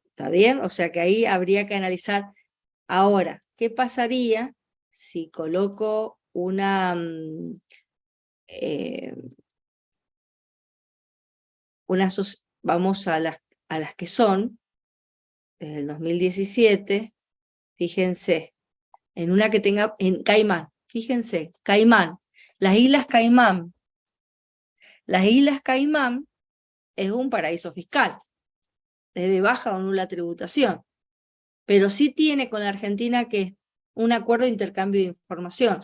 ¿Está bien? O sea que ahí habría que analizar. Ahora, ¿qué pasaría si coloco vamos a las que son, desde el 2017, fíjense, en una que tenga, en Caimán, fíjense, Caimán, las Islas Caimán. Las Islas Caimán es un paraíso fiscal, es de baja o nula tributación, pero sí tiene con la Argentina que un acuerdo de intercambio de información.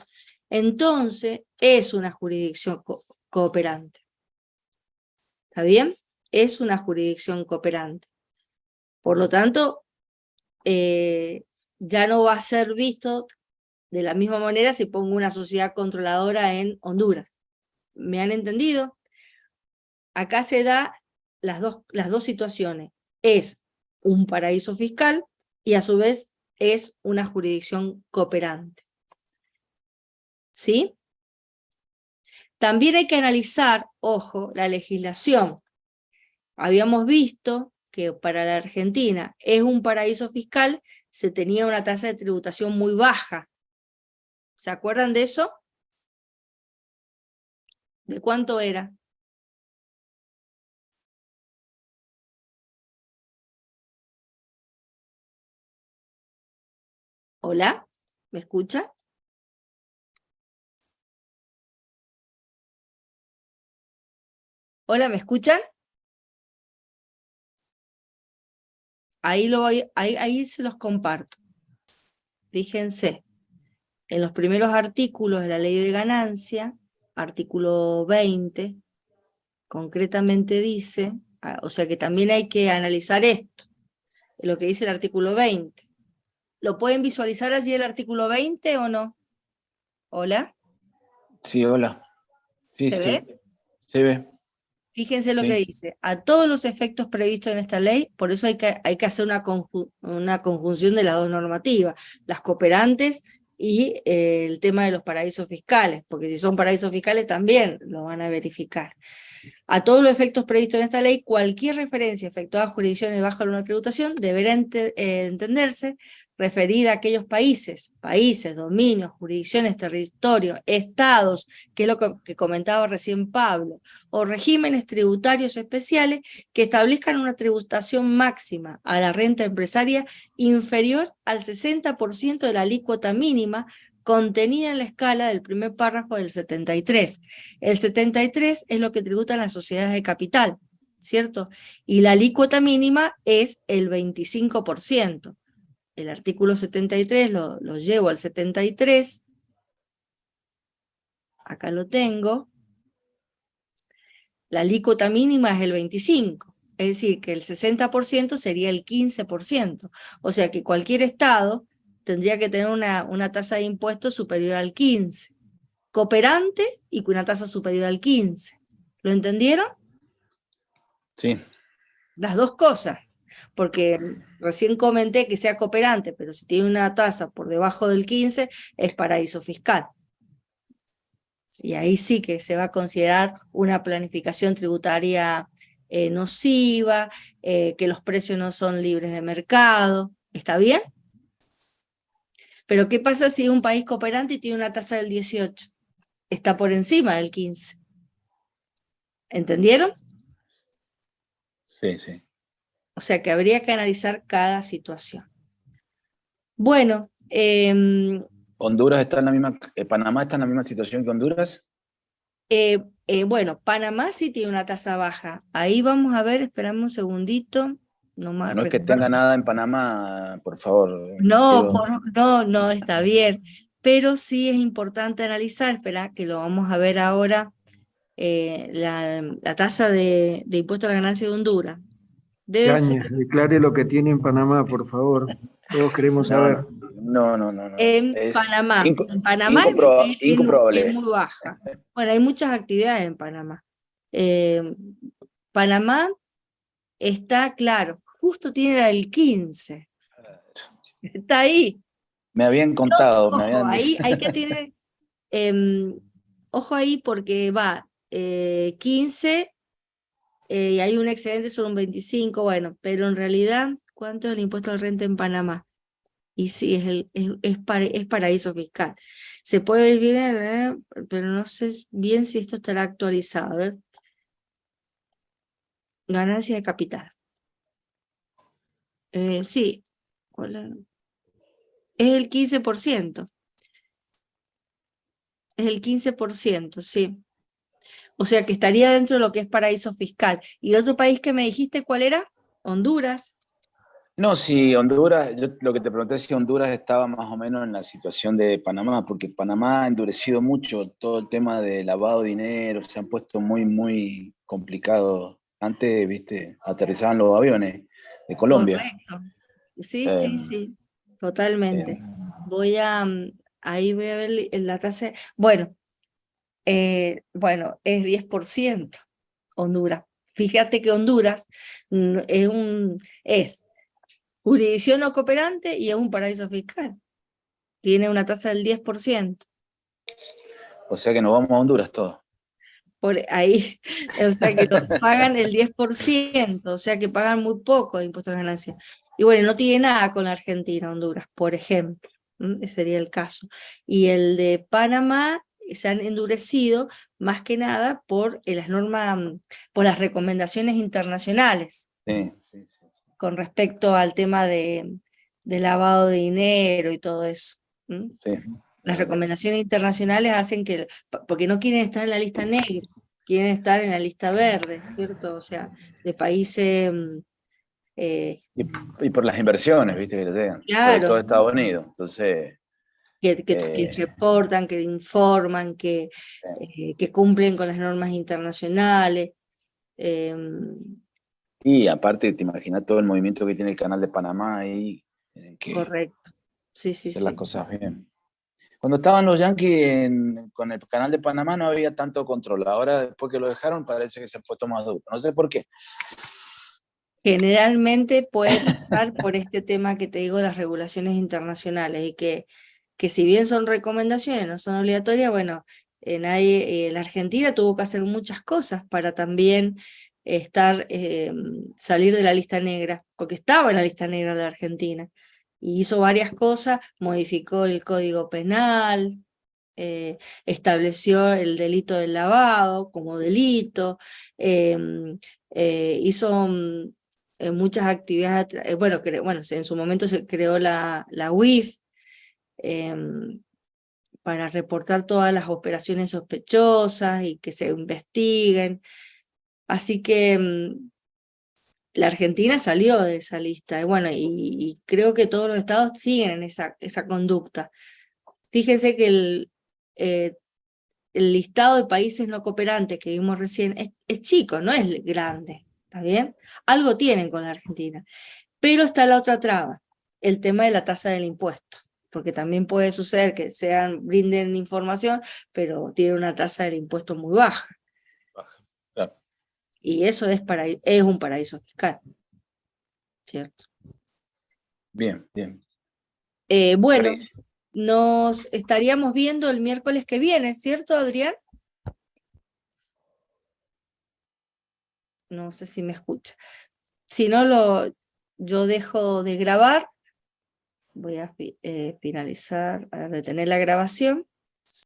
Entonces, es una jurisdicción cooperante. ¿Está bien? Es una jurisdicción cooperante. Por lo tanto, ya no va a ser visto de la misma manera si pongo una sociedad controladora en Honduras. ¿Me han entendido? Acá se da las dos situaciones. Es un paraíso fiscal y a su vez es una jurisdicción cooperante. ¿Sí? También hay que analizar, ojo, la legislación. Habíamos visto que para la Argentina es un paraíso fiscal, se tenía una tasa de tributación muy baja. ¿Se acuerdan de eso? ¿De cuánto era? ¿Hola? ¿Me escucha? ¿Hola? ¿Me escuchan? Ahí se los comparto. Fíjense, en los primeros artículos de la ley de ganancia, artículo 20, concretamente dice, o sea que también hay que analizar esto, lo que dice el artículo 20. ¿Lo pueden visualizar allí el artículo 20 o no? ¿Hola? Sí, hola. Sí, ¿Se sí. ve? ¿Se ve? Fíjense lo Sí. que dice, a todos los efectos previstos en esta ley, por eso hay que hacer una conjunción de las dos normativas, las cooperantes y el tema de los paraísos fiscales, porque si son paraísos fiscales también lo van a verificar. A todos los efectos previstos en esta ley, cualquier referencia efectuada a jurisdicciones bajo la tributación deberá entenderse referida a aquellos países, dominios, jurisdicciones, territorios, estados, que es lo que comentaba recién Pablo, o regímenes tributarios especiales que establezcan una tributación máxima a la renta empresaria inferior al 60% de la alícuota mínima contenida en la escala del primer párrafo del 73. El 73 es lo que tributan las sociedades de capital, ¿cierto? Y la alícuota mínima es el 25%. El artículo 73 lo llevo al 73. Acá lo tengo. La alícuota mínima es el 25%. Es decir, que el 60% sería el 15%. O sea que cualquier estado tendría que tener una tasa de impuestos superior al 15%. Cooperante y con una tasa superior al 15%. ¿Lo entendieron? Sí. Las dos cosas. Porque recién comenté que sea cooperante, pero si tiene una tasa por debajo del 15%, es paraíso fiscal. Y ahí sí que se va a considerar una planificación tributaria nociva, que los precios no son libres de mercado. ¿Está bien? Pero ¿qué pasa si es un país cooperante y tiene una tasa del 18%? Está por encima del 15%. ¿Entendieron? Sí, sí. O sea que habría que analizar cada situación. Bueno, Honduras está en la misma, Panamá está en la misma situación que Honduras. bueno, Panamá sí tiene una tasa baja. Ahí vamos a ver, esperamos un segundito. No es que tenga nada en Panamá, por favor. No, no, está bien. Pero sí es importante analizar, espera, que lo vamos a ver ahora, la tasa de impuesto a la ganancia de Honduras. Debe ser Cañas, declare lo que tiene en Panamá, por favor. Todos queremos saber. No. en Es Panamá. En Panamá es incomprobable. muy baja. Bueno, hay muchas actividades en Panamá. Panamá está, claro, justo tiene la del 15%. Está ahí. Me habían contado, me Ojo, habían ahí dicho. hay que tener, ojo ahí porque va 15 y hay un excedente sobre un 25, bueno, pero en realidad, ¿cuánto es el impuesto al renta en Panamá? Y sí, es paraíso fiscal. Se puede ver, pero no sé bien si esto estará actualizado. A ver. Ganancia de capital. Sí, es el 15%. Es el 15%, sí. O sea que estaría dentro de lo que es paraíso fiscal. ¿Y el otro país que me dijiste cuál era? Honduras. No, si Honduras, yo lo que te pregunté es si Honduras estaba más o menos en la situación de Panamá, porque Panamá ha endurecido mucho todo el tema de lavado de dinero, se han puesto muy complicados. Antes, viste, aterrizaban los aviones de Colombia. Correcto. Sí, Eh, sí, totalmente. eh, Ahí voy a ver la tasa. Bueno, es 10% Honduras. Fíjate que Honduras es jurisdicción no cooperante y es un paraíso fiscal. Tiene una tasa del 10%. o sea que nos vamos a Honduras todos. Por ahí, o sea que pagan el 10%, o sea que pagan muy poco de impuestos a ganancias. Y bueno, no tiene nada con la Argentina, Honduras, por ejemplo. Ese sería el caso. Y el de Panamá se han endurecido más que nada por las normas, por las recomendaciones internacionales Sí. con respecto al tema de lavado de dinero y todo eso. Sí. Las recomendaciones internacionales hacen que, porque no quieren estar en la lista negra, quieren estar en la lista verde, ¿cierto? O sea, de países... Y por las inversiones, viste, que le llegan, sobre todo claro, Estados Unidos. Entonces, que reportan, que informan, que cumplen con las normas internacionales. y aparte, te imaginas todo el movimiento que tiene el canal de Panamá ahí, que Correcto. Sí, sí, hacer las sí. cosas bien. Cuando estaban los Yankees con el canal de Panamá no había tanto control. Ahora, después que lo dejaron, parece que se ha puesto más duro. No sé por qué. Generalmente puede pasar por este tema que te digo, las regulaciones internacionales, y que si bien son recomendaciones, no son obligatorias, bueno, la Argentina tuvo que hacer muchas cosas para también salir de la lista negra, porque estaba en la lista negra de Argentina, y hizo varias cosas, modificó el Código Penal, estableció el delito del lavado como delito, hizo muchas actividades, bueno, en su momento se creó la UIF, para reportar todas las operaciones sospechosas y que se investiguen. Así que la Argentina salió de esa lista, bueno, y creo que todos los estados siguen en esa conducta. Fíjense que el listado de países no cooperantes que vimos recién es chico, no es grande, ¿está bien? Algo tienen con la Argentina. Pero está la otra traba, el tema de la tasa del impuesto, porque también puede suceder que brinden información, pero tienen una tasa del impuesto muy baja. Claro. Y eso es un paraíso fiscal, ¿cierto? Bien, bien. Bueno, Buenísimo. nos estaríamos viendo el miércoles que viene, ¿cierto, Adrián? No sé si me escucha. Si no, yo dejo de grabar. Voy a finalizar, a detener la grabación.